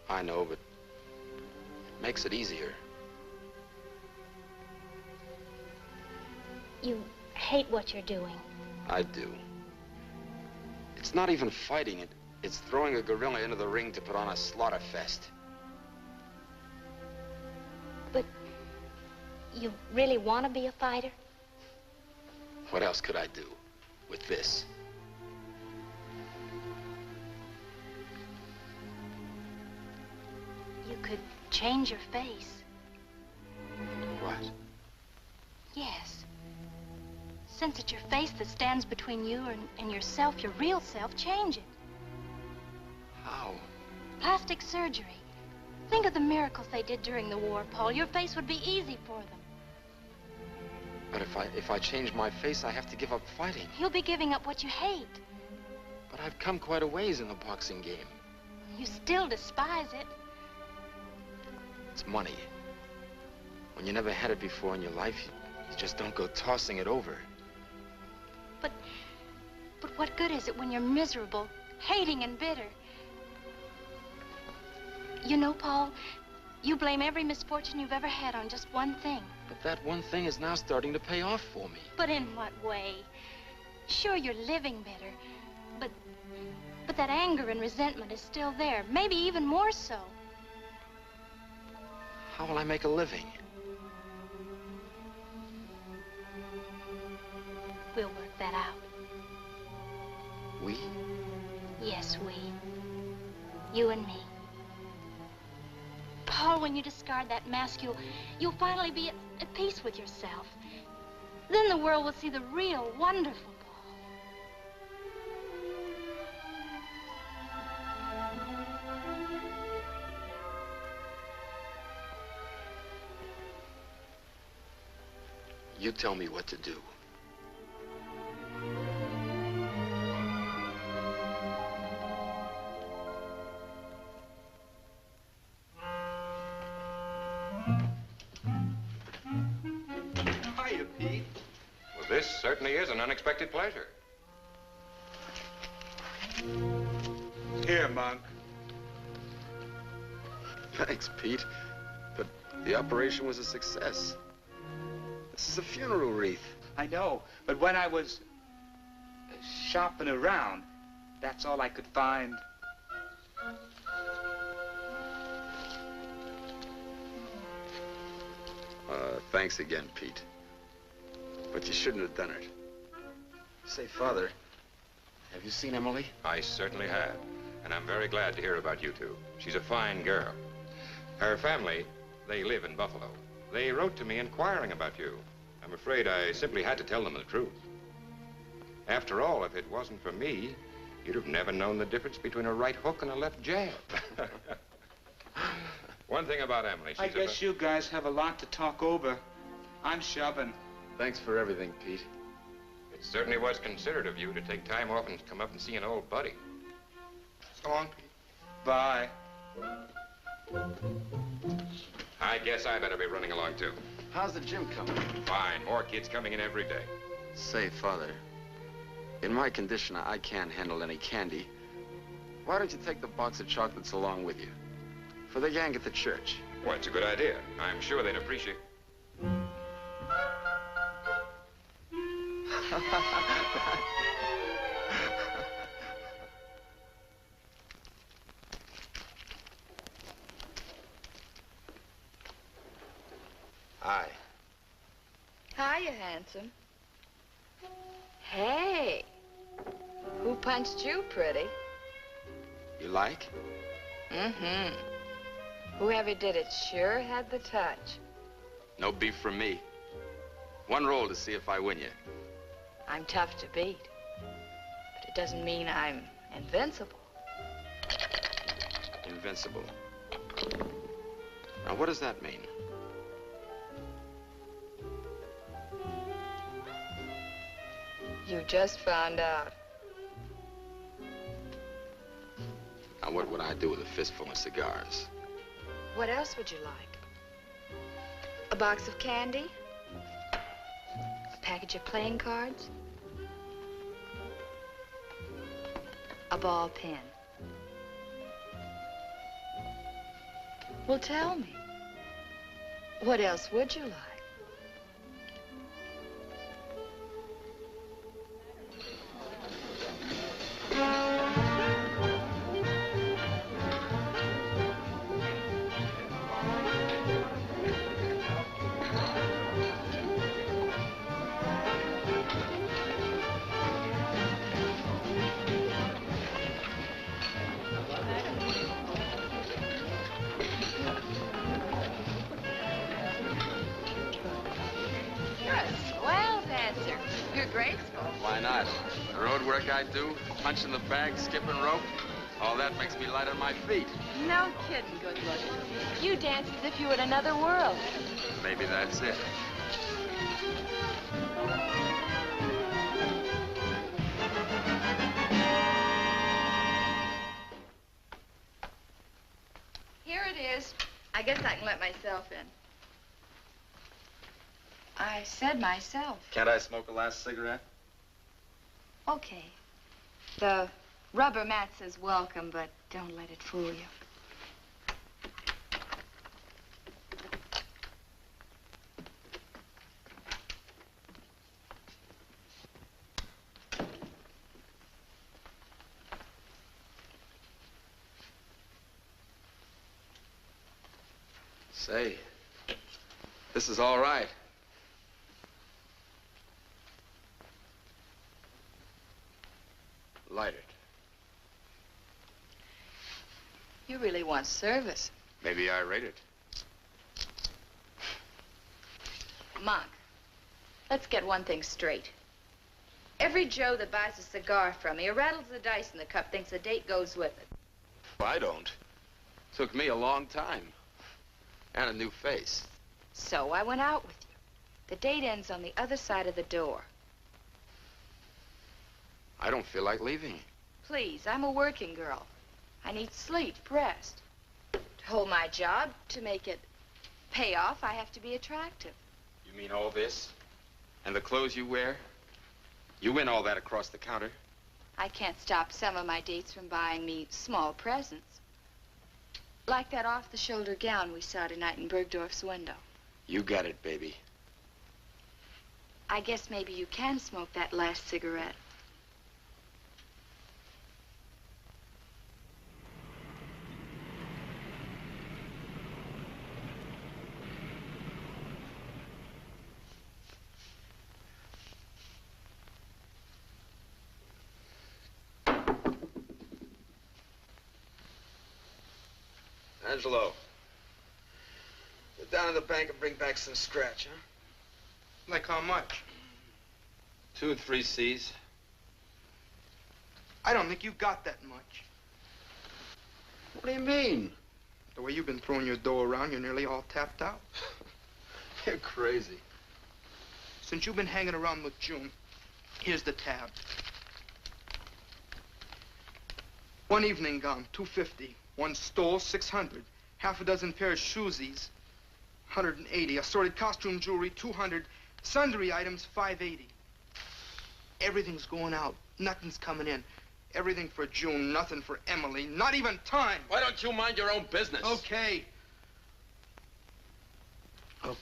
I know, but it makes it easier. You hate what you're doing. I do. It's not even fighting. It's throwing a gorilla into the ring to put on a slaughter fest. But you really want to be a fighter? What else could I do with this? You could change your face. What? Yes. Since it's your face that stands between you and yourself, your real self, change it. How? Plastic surgery. Think of the miracles they did during the war, Paul. Your face would be easy for them. But if I change my face, I have to give up fighting. You'll be giving up what you hate. But I've come quite a ways in the boxing game. You still despise it. It's money. When you never had it before in your life, you just don't go tossing it over. But what good is it when you're miserable, hating and bitter? You know, Paul, you blame every misfortune you've ever had on just one thing. But that one thing is now starting to pay off for me. But in what way? Sure, you're living better, but that anger and resentment is still there, maybe even more so. How will I make a living? We'll work that out. We? Yes, we. You and me. Paul, when you discard that mask, you'll finally be at peace with yourself. Then the world will see the real, wonderful Paul. You tell me what to do. Hiya, Pete. Well, this certainly is an unexpected pleasure. Here, Monk. Thanks, Pete. But the operation was a success. This is a funeral wreath. I know, but when I was shopping around, that's all I could find. Thanks again, Pete. But you shouldn't have done it. Say, Father, have you seen Emily? I certainly have. And I'm very glad to hear about you two. She's a fine girl. Her family, they live in Buffalo. They wrote to me inquiring about you. I'm afraid I simply had to tell them the truth. After all, if it wasn't for me, you'd have never known the difference between a right hook and a left jab. One thing about Emily, I guess you guys have a lot to talk over. I'm shoving. Thanks for everything, Pete. It certainly was considerate of you to take time off and come up and see an old buddy. So long, Pete. Bye. I guess I better be running along, too. How's the gym coming? Fine. More kids coming in every day. Say, Father, in my condition, I can't handle any candy. Why don't you take the box of chocolates along with you? For the gang at the church. Well, it's a good idea. I'm sure they'd appreciate. Hi. Hiya, handsome. Hey, who punched you, pretty? You like? Mm-hmm. Whoever did it sure had the touch. No beef from me. One roll to see if I win you. I'm tough to beat, but it doesn't mean I'm invincible. Invincible. Now, what does that mean? You just found out. Now, what would I do with a fistful of cigars? What else would you like? A box of candy? A package of playing cards? A ball pen? Well, tell me. What else would you like? I do, punching the bag, skipping rope, all that makes me light on my feet. No kidding, good looking. You dance as if you were in another world. Maybe that's it. Here it is. I guess I can let myself in. I said myself. Can't I smoke a last cigarette? Okay. The rubber mat says welcome, but don't let it fool you. Say, this is all right. Light it. You really want service. Maybe I rate it. Monk, let's get one thing straight. Every Joe that buys a cigar from me or rattles the dice in the cup thinks a date goes with it. I don't. Took me a long time. And a new face. So I went out with you. The date ends on the other side of the door. I don't feel like leaving. Please, I'm a working girl. I need sleep, rest. To hold my job, to make it pay off, I have to be attractive. You mean all this? And the clothes you wear? You win all that across the counter? I can't stop some of my dates from buying me small presents. Like that off-the-shoulder gown we saw tonight in Bergdorf's window. You got it, baby. I guess maybe you can smoke that last cigarette. Angelo, go down to the bank and bring back some scratch, huh? Like how much? 2 or 3 C's. I don't think you got that much. What do you mean? The way you've been throwing your dough around, you're nearly all tapped out. You're crazy. Since you've been hanging around with June, here's the tab. One evening gown, $250. One stole, $600. Half a dozen pair of shoesies, $180. Assorted costume jewelry, $200. Sundry items, $580. Everything's going out. Nothing's coming in. Everything for June, nothing for Emily, not even time. Why don't you mind your own business? Okay. Okay.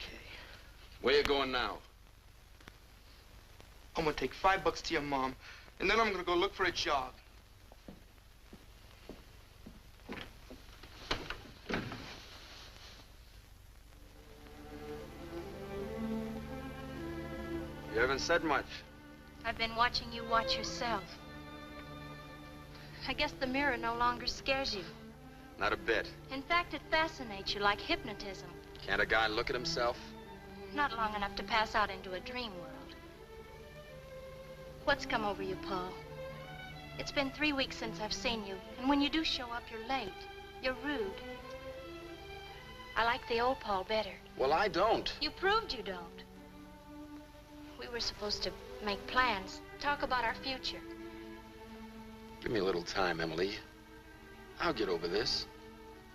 Where you going now? I'm gonna take $5 to your mom, and then I'm gonna go look for a job. You haven't said much. I've been watching you watch yourself. I guess the mirror no longer scares you. Not a bit. In fact, it fascinates you like hypnotism. Can't a guy look at himself? Not long enough to pass out into a dream world. What's come over you, Paul? It's been 3 weeks since I've seen you, and when you do show up, you're late. You're rude. I like the old Paul better. Well, I don't. You proved you don't. We were supposed to make plans, talk about our future. Give me a little time, Emily. I'll get over this.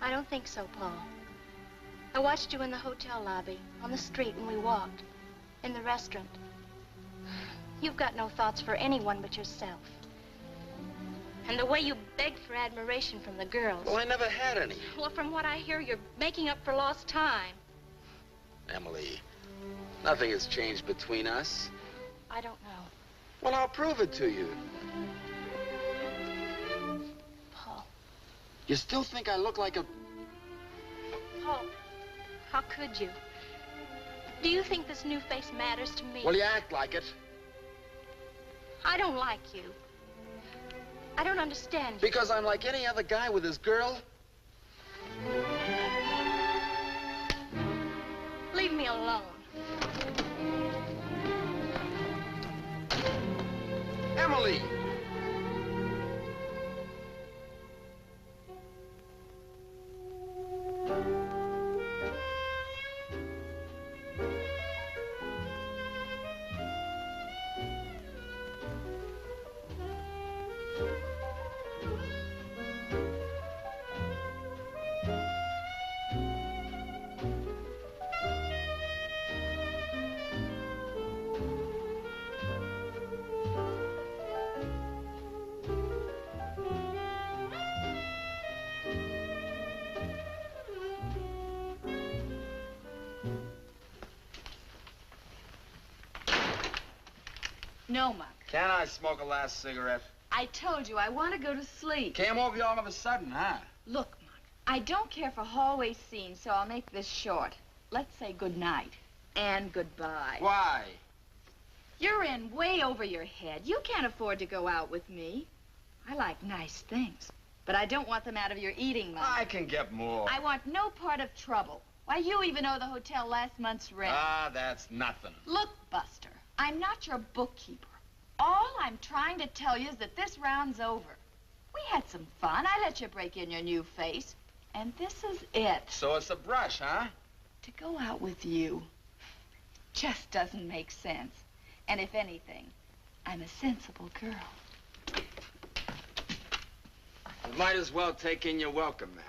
I don't think so, Paul. I watched you in the hotel lobby, on the street when we walked, in the restaurant. You've got no thoughts for anyone but yourself. And the way you begged for admiration from the girls. Well, I never had any. Well, from what I hear, you're making up for lost time. Emily, nothing has changed between us. I don't know. Well, I'll prove it to you. Paul. You still think I look like a... Paul, how could you? Do you think this new face matters to me? Well, you act like it. I don't like you. I don't understand you. Because I'm like any other guy with his girl? Leave me alone. Emily! No, Monk. Can I smoke a last cigarette? I told you I want to go to sleep. Came over you all of a sudden, huh? Look, Monk, I don't care for hallway scenes, so I'll make this short. Let's say good night and goodbye. Why? You're in way over your head. You can't afford to go out with me. I like nice things, but I don't want them out of your eating money. I can get more. I want no part of trouble. Why, you even owe the hotel last month's rent. Ah, that's nothing. Look, Buster, I'm not your bookkeeper. All I'm trying to tell you is that this round's over. We had some fun. I let you break in your new face. And this is it. So it's a brush, huh? To go out with you just doesn't make sense. And if anything, I'm a sensible girl. You might as well take in your welcome mat.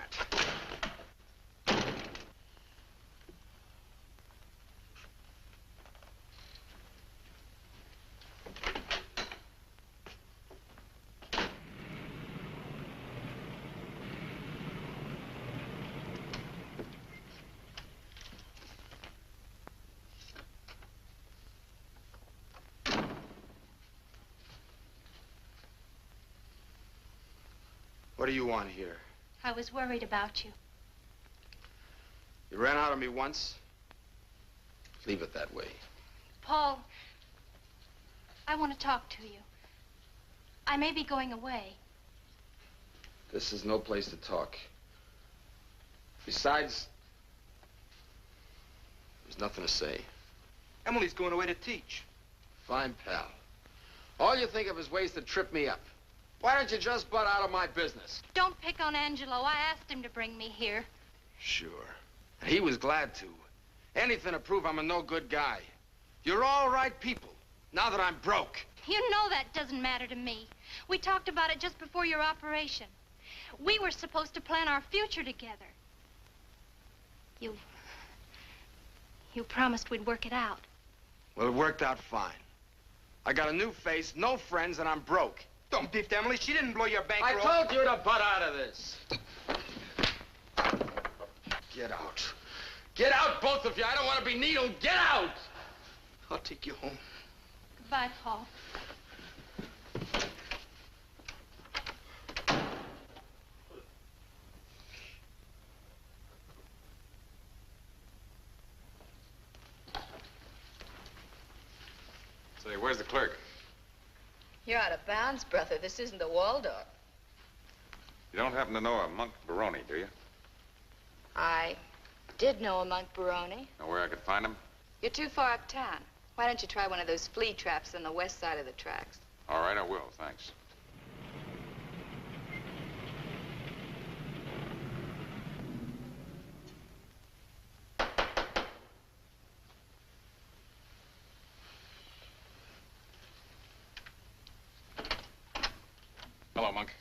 What do you want here? I was worried about you. You ran out on me once. Leave it that way. Paul, I want to talk to you. I may be going away. This is no place to talk. Besides, there's nothing to say. Emily's going away to teach. Fine, pal. All you think of is ways to trip me up. Why don't you just butt out of my business? Don't pick on Angelo. I asked him to bring me here. Sure. He was glad to. Anything to prove I'm a no-good guy. You're all right people, now that I'm broke. You know that doesn't matter to me. We talked about it just before your operation. We were supposed to plan our future together. You promised we'd work it out. Well, it worked out fine. I got a new face, no friends, and I'm broke. Don't beef Emily. She didn't blow your bankroll. I told you to butt out of this. Get out. Get out, both of you. I don't want to be needled. Get out! I'll take you home. Goodbye, Paul. Say, where's the clerk? You're out of bounds, brother. This isn't the Waldorf. You don't happen to know a Monk Baroni, do you? I did know a Monk Baroni. Know where I could find him? You're too far uptown. Why don't you try one of those flea traps on the west side of the tracks? All right, I will. Thanks. Hello, Monk.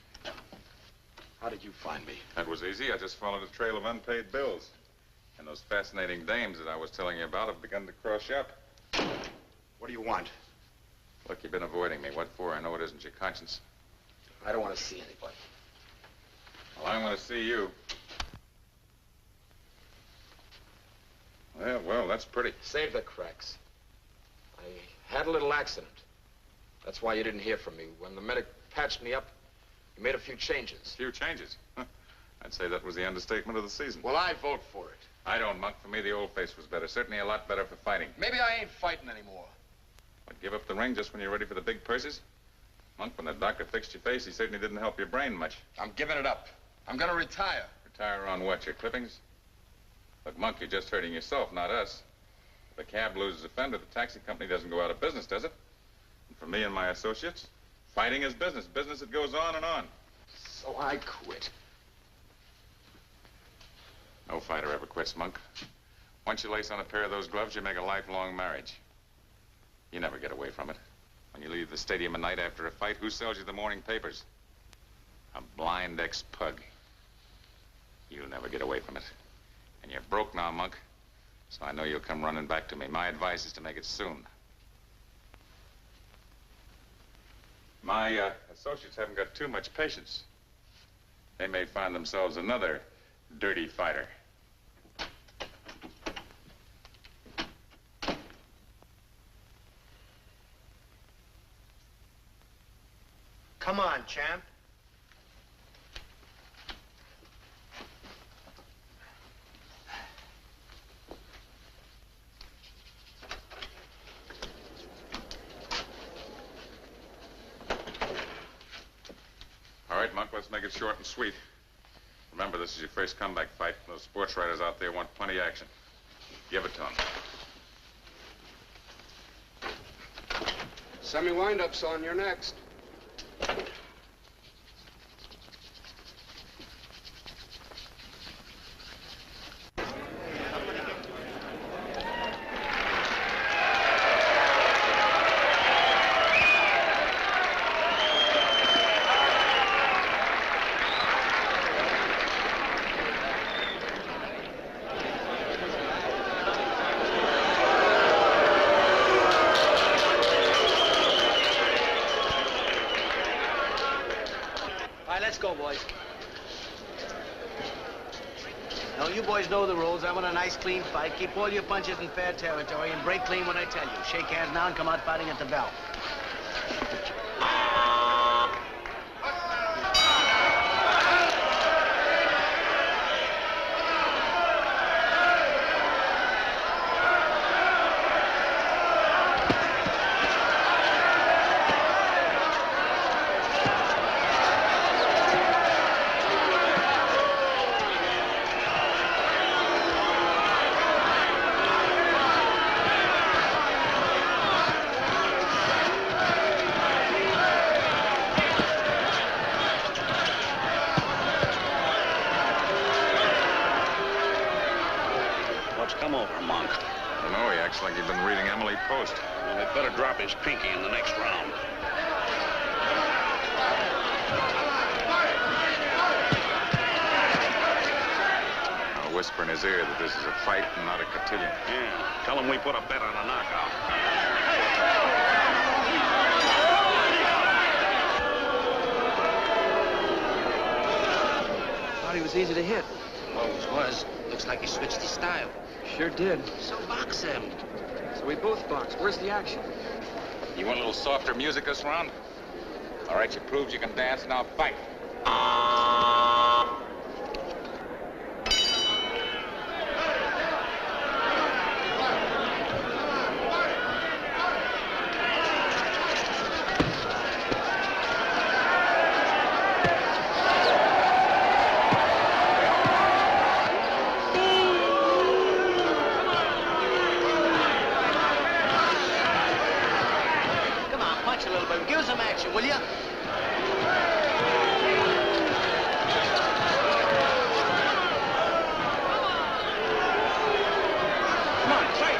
How did you find me? That was easy. I just followed a trail of unpaid bills. And those fascinating dames that I was telling you about have begun to cross you up. What do you want? Look, you've been avoiding me. What for? I know it isn't your conscience. I don't want to see anybody. Well, I want to see you. Well, that's pretty. Save the cracks. I had a little accident. That's why you didn't hear from me. When the medic patched me up, he made a few changes. A few changes? I'd say that was the understatement of the season. Well, I vote for it. I don't, Monk. For me, the old face was better. Certainly a lot better for fighting. Maybe I ain't fighting anymore. But give up the ring just when you're ready for the big purses? Monk, when the doctor fixed your face, he certainly didn't help your brain much. I'm giving it up. I'm gonna retire. Retire on what, your clippings? Look, Monk, you're just hurting yourself, not us. If a cab loses a fender, the taxi company doesn't go out of business, does it? And for me and my associates, fighting is business. Business that goes on and on. So I quit. No fighter ever quits, Monk. Once you lace on a pair of those gloves, you make a lifelong marriage. You never get away from it. When you leave the stadium at night after a fight, who sells you the morning papers? A blind ex-pug. You'll never get away from it. And you're broke now, Monk. So I know you'll come running back to me. My advice is to make it soon. My associates haven't got too much patience. They may find themselves another dirty fighter. Come on, champ. All right, Monk, let's make it short and sweet. Remember, this is your first comeback fight. Those sports writers out there want plenty of action. Give it to them. Semi-wind-up's on. You're next. Let's go, boys. Now, you boys know the rules. I want a nice, clean fight. Keep all your punches in fair territory and break clean when I tell you. Shake hands now and come out fighting at the bell. Like you've been reading Emily Post. Well, they'd better drop his pinky in the next round. I'll whisper in his ear that this is a fight and not a cotillion. Yeah, tell him we put a bet on a knockout. thought he was easy to hit. Always was. Looks like he switched his style. Sure did. So box him. So we both box. Where's the action? You want a little softer music this round? All right, you proved you can dance, now fight. Come on, punch a little bit. Give us some action, will you? Come on, fight.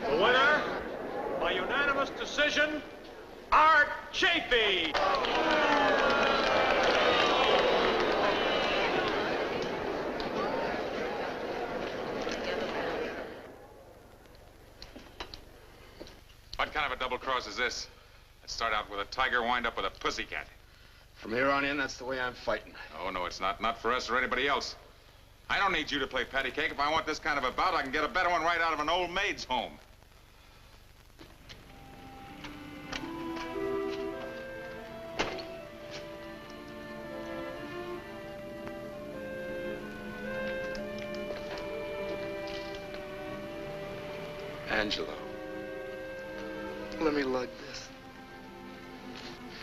The winner, by unanimous decision, Art Chafee. What kind of a double cross is this? Let's start out with a tiger, wind up with a pussycat. From here on in, that's the way I'm fighting. Oh, no, it's not. Not for us or anybody else. I don't need you to play patty cake. If I want this kind of a bout, I can get a better one right out of an old maid's home. Angelo. Let me lug this.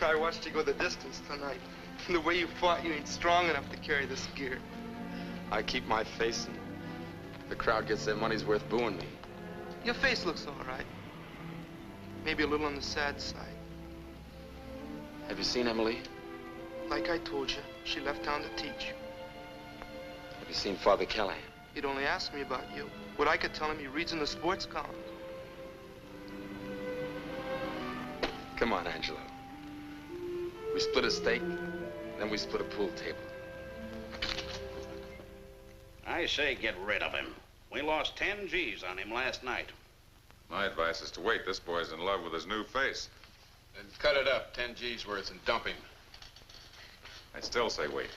I watched you go the distance tonight. The way you fought, you ain't strong enough to carry this gear. I keep my face and the crowd gets their money's worth booing me. Your face looks all right. Maybe a little on the sad side. Have you seen Emily? Like I told you, she left town to teach. Have you seen Father Callahan? He'd only ask me about you. What I could tell him, he reads in the sports columns. Come on, Angelo. We split a steak, then we split a pool table. I say get rid of him. We lost 10 G's on him last night. My advice is to wait. This boy's in love with his new face. Then cut it up, 10 G's worth, and dump him. I still say wait.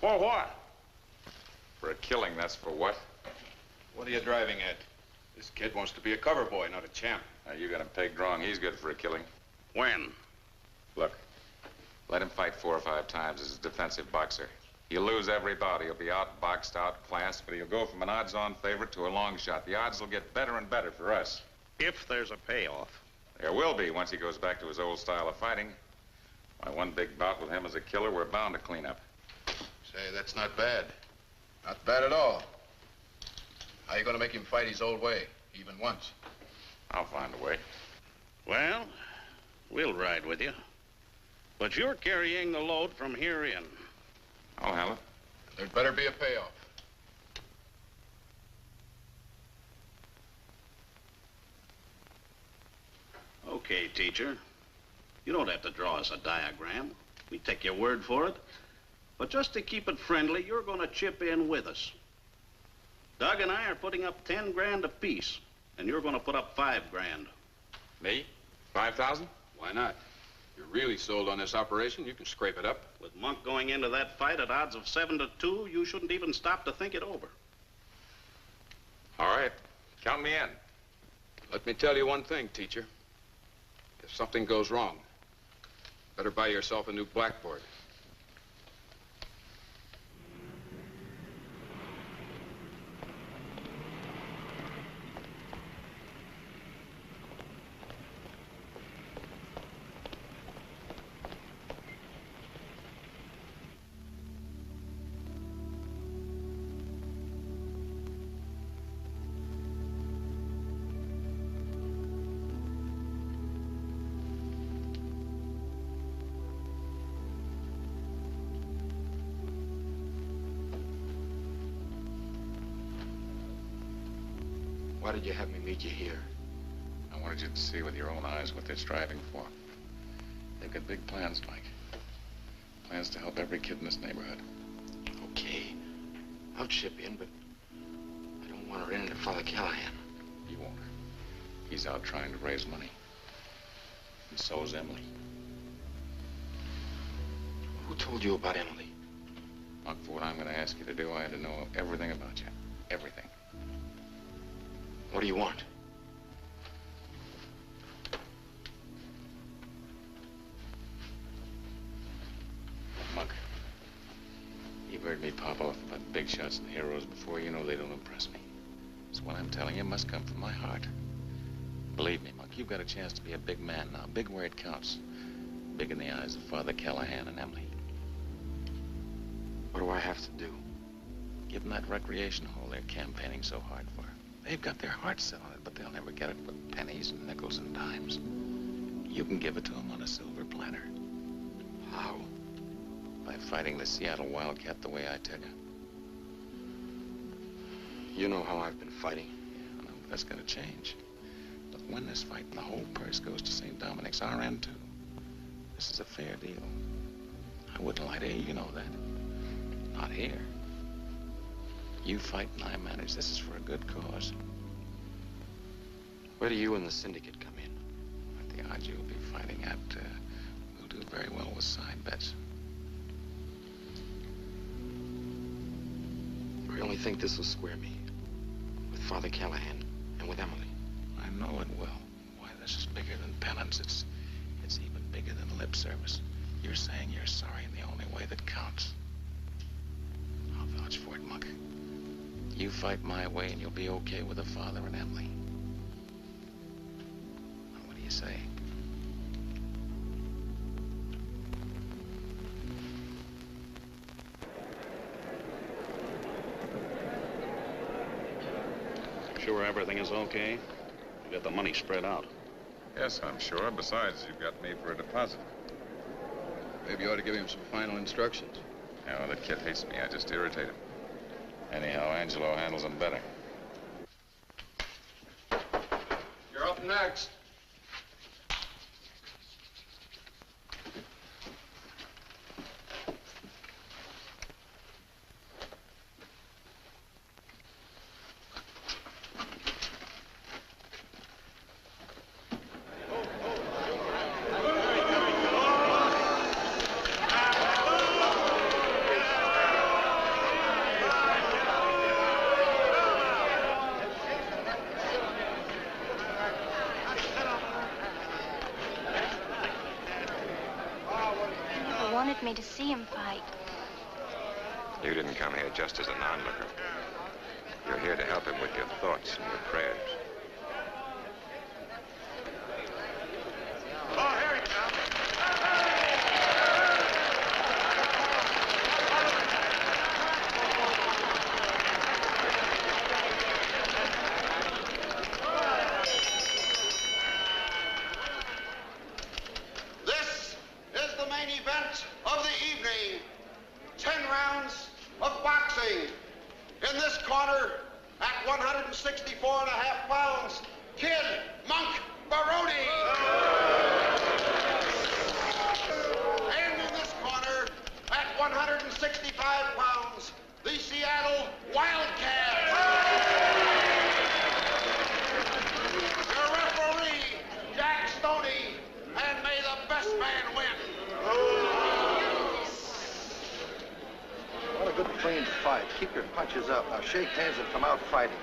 For what? For a killing, that's for what? What are you driving at? This kid wants to be a cover boy, not a champ. Now, you got him pegged wrong. He's good for a killing. When? Look, let him fight 4 or 5 times as a defensive boxer. He'll lose every bout. He'll be outboxed, outclassed, but he'll go from an odds-on favorite to a long shot. The odds will get better and better for us. If there's a payoff. There will be once he goes back to his old style of fighting. Why, one big bout with him as a killer, we're bound to clean up. Say, that's not bad. Not bad at all. How you gonna make him fight his old way, even once? I'll find a way. Well, we'll ride with you. But you're carrying the load from here in. I'll handle it. There'd better be a payoff. Okay, teacher. You don't have to draw us a diagram. We take your word for it. But just to keep it friendly, you're going to chip in with us. Doug and I are putting up 10 grand apiece, and you're going to put up 5 grand. Me? 5,000? Why not? If you're really sold on this operation, you can scrape it up. With Monk going into that fight at odds of 7 to 2, you shouldn't even stop to think it over. All right. Count me in. Let me tell you one thing, teacher. If something goes wrong, better buy yourself a new blackboard. Why did you have me meet you here? I wanted you to see with your own eyes what they're striving for. They've got big plans, Mike. Plans to help every kid in this neighborhood. Okay. I'll chip in, but want to run into Father Callahan. He won't. He's out trying to raise money. And so's Emily. Who told you about Emily? Monk, for what I'm going to ask you to do, I had to know everything about you. Everything. What do you want? Monk, you've heard me pop off about big shots and heroes before. You know they don't impress me. So what I'm telling you must come from my heart. Believe me, Monk, you've got a chance to be a big man now. Big where it counts. Big in the eyes of Father Callahan and Emily. What do I have to do? Give them that recreation hole they're campaigning so hard for. They've got their hearts set on it, but they'll never get it with pennies and nickels and dimes. You can give it to them on a silver platter. How? By fighting the Seattle Wildcat the way I tell you. You know how I've been fighting. Yeah, I know, but that's gonna change. Look, win this fight and the whole purse goes to St. Dominic's, our end too. This is a fair deal. I wouldn't lie to you, you know that. Not here. You fight and I manage. This is for a good cause. Where do you and the syndicate come in? At the odds you'll be fighting at, we'll do very well with side bets. I only think this will square me. With Father Callahan and with Emily. I know it will. Why, this is bigger than penance. It's even bigger than lip service. You're saying you're sorry in the only way that counts. I'll vouch for it, Monk. You fight my way and you'll be okay with the father and Emily. Now, what do you say? Sure everything is okay? You got the money spread out. Yes, I'm sure. Besides, you've got me for a deposit. Maybe you ought to give him some final instructions. No, that kid hates me. I just irritate him. Anyhow, Angelo handles them better. You're up next. Me to see him fight. You didn't come here just as an onlooker. You're here to help him with your thoughts and your prayers. Oh, here he comes. This is the main event of the evening. 10 rounds of boxing. In this corner, at 164.5 pounds, Kid Monk Baroni. And in this corner, at 165 pounds, the Seattle Wildcat. Your referee, Jack Stoney, and may the best man win. What a good clean fight. Keep your punches up. Now shake hands and come out fighting.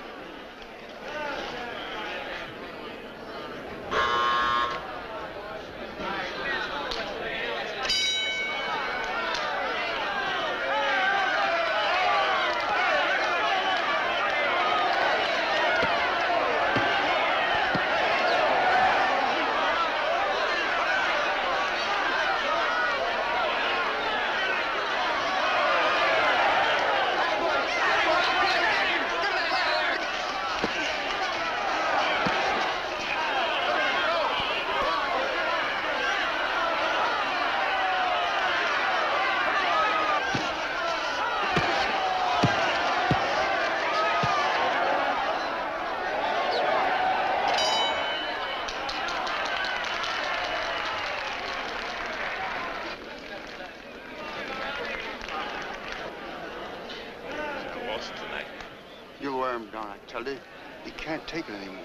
You wear him down, I tell you. He can't take it anymore.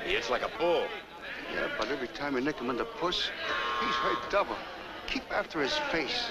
He hits like a bull. Yeah, but every time you nick him in the puss, he's hurt double. Keep after his face.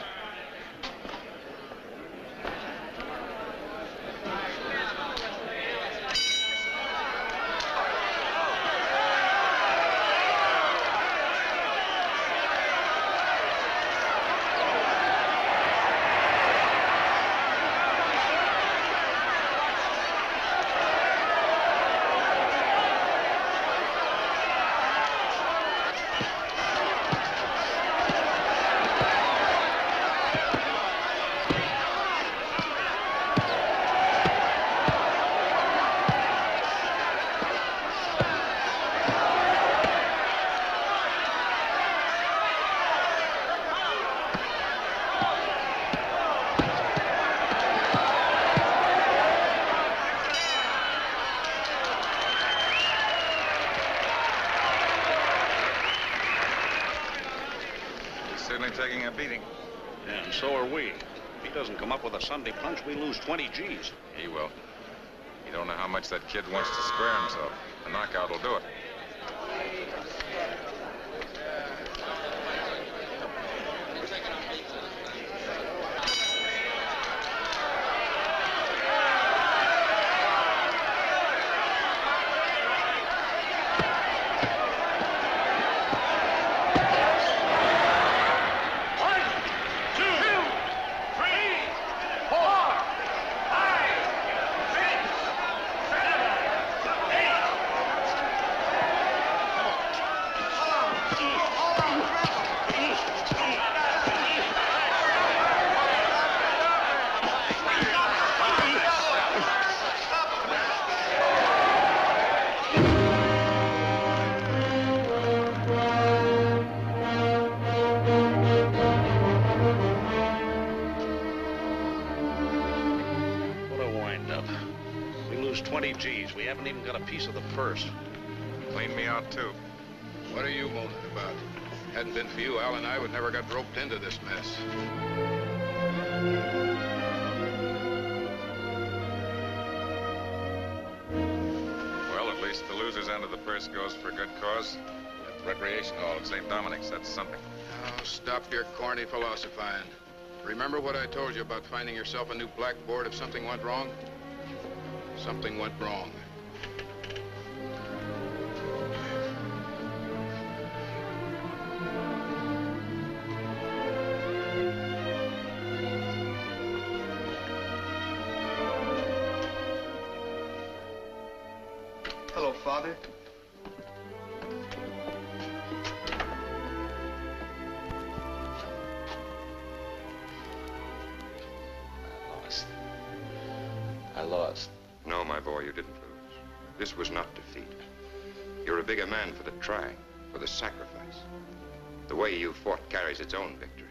Taking a beating. Yeah, and so are we. If he doesn't come up with a Sunday punch, we lose 20 G's. He will. You don't know how much that kid wants to square himself. A knockout will do it. G's. We haven't even got a piece of the purse. Clean me out, too. What are you moaning about? Hadn't been for you, Al and I would never got roped into this mess. Well, at least the loser's end of the purse goes for a good cause. At the recreation hall at St. Dominic's, that's something. Oh, stop your corny philosophizing. Remember what I told you about finding yourself a new blackboard if something went wrong? Something went wrong. Hello, Father. I lost. No, my boy, you didn't lose. This was not defeat. You're a bigger man for the trying, for the sacrifice. The way you fought carries its own victories.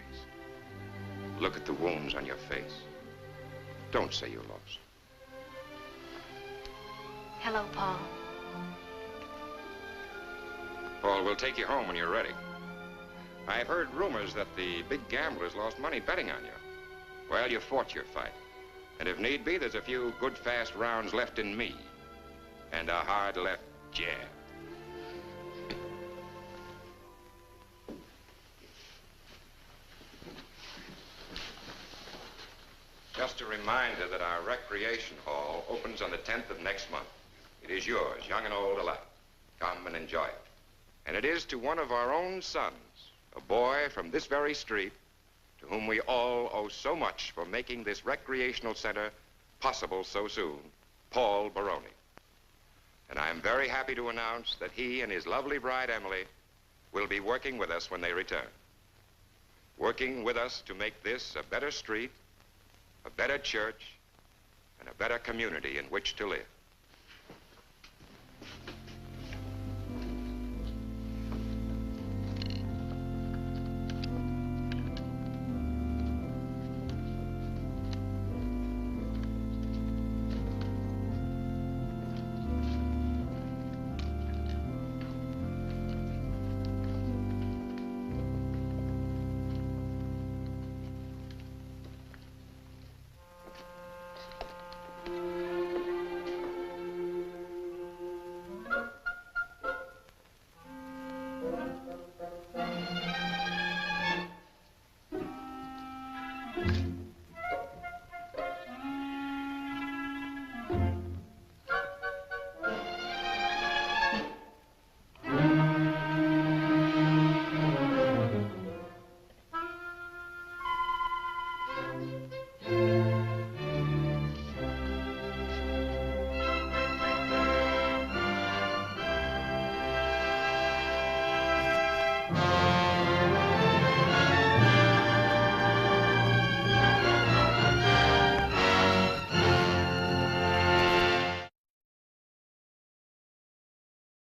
Look at the wounds on your face. Don't say you lost. Hello, Paul. Paul, we'll take you home when you're ready. I've heard rumors that the big gamblers lost money betting on you. Well, you fought your fight. And if need be, there's a few good, fast rounds left in me. And a hard left jab. Just a reminder that our recreation hall opens on the 10th of next month. It is yours, young and old alike. Come and enjoy it. And it is to one of our own sons, a boy from this very street, to whom we all owe so much for making this recreational center possible so soon, Paul Baroni. And I am very happy to announce that he and his lovely bride, Emily, will be working with us when they return. Working with us to make this a better street, a better church, and a better community in which to live.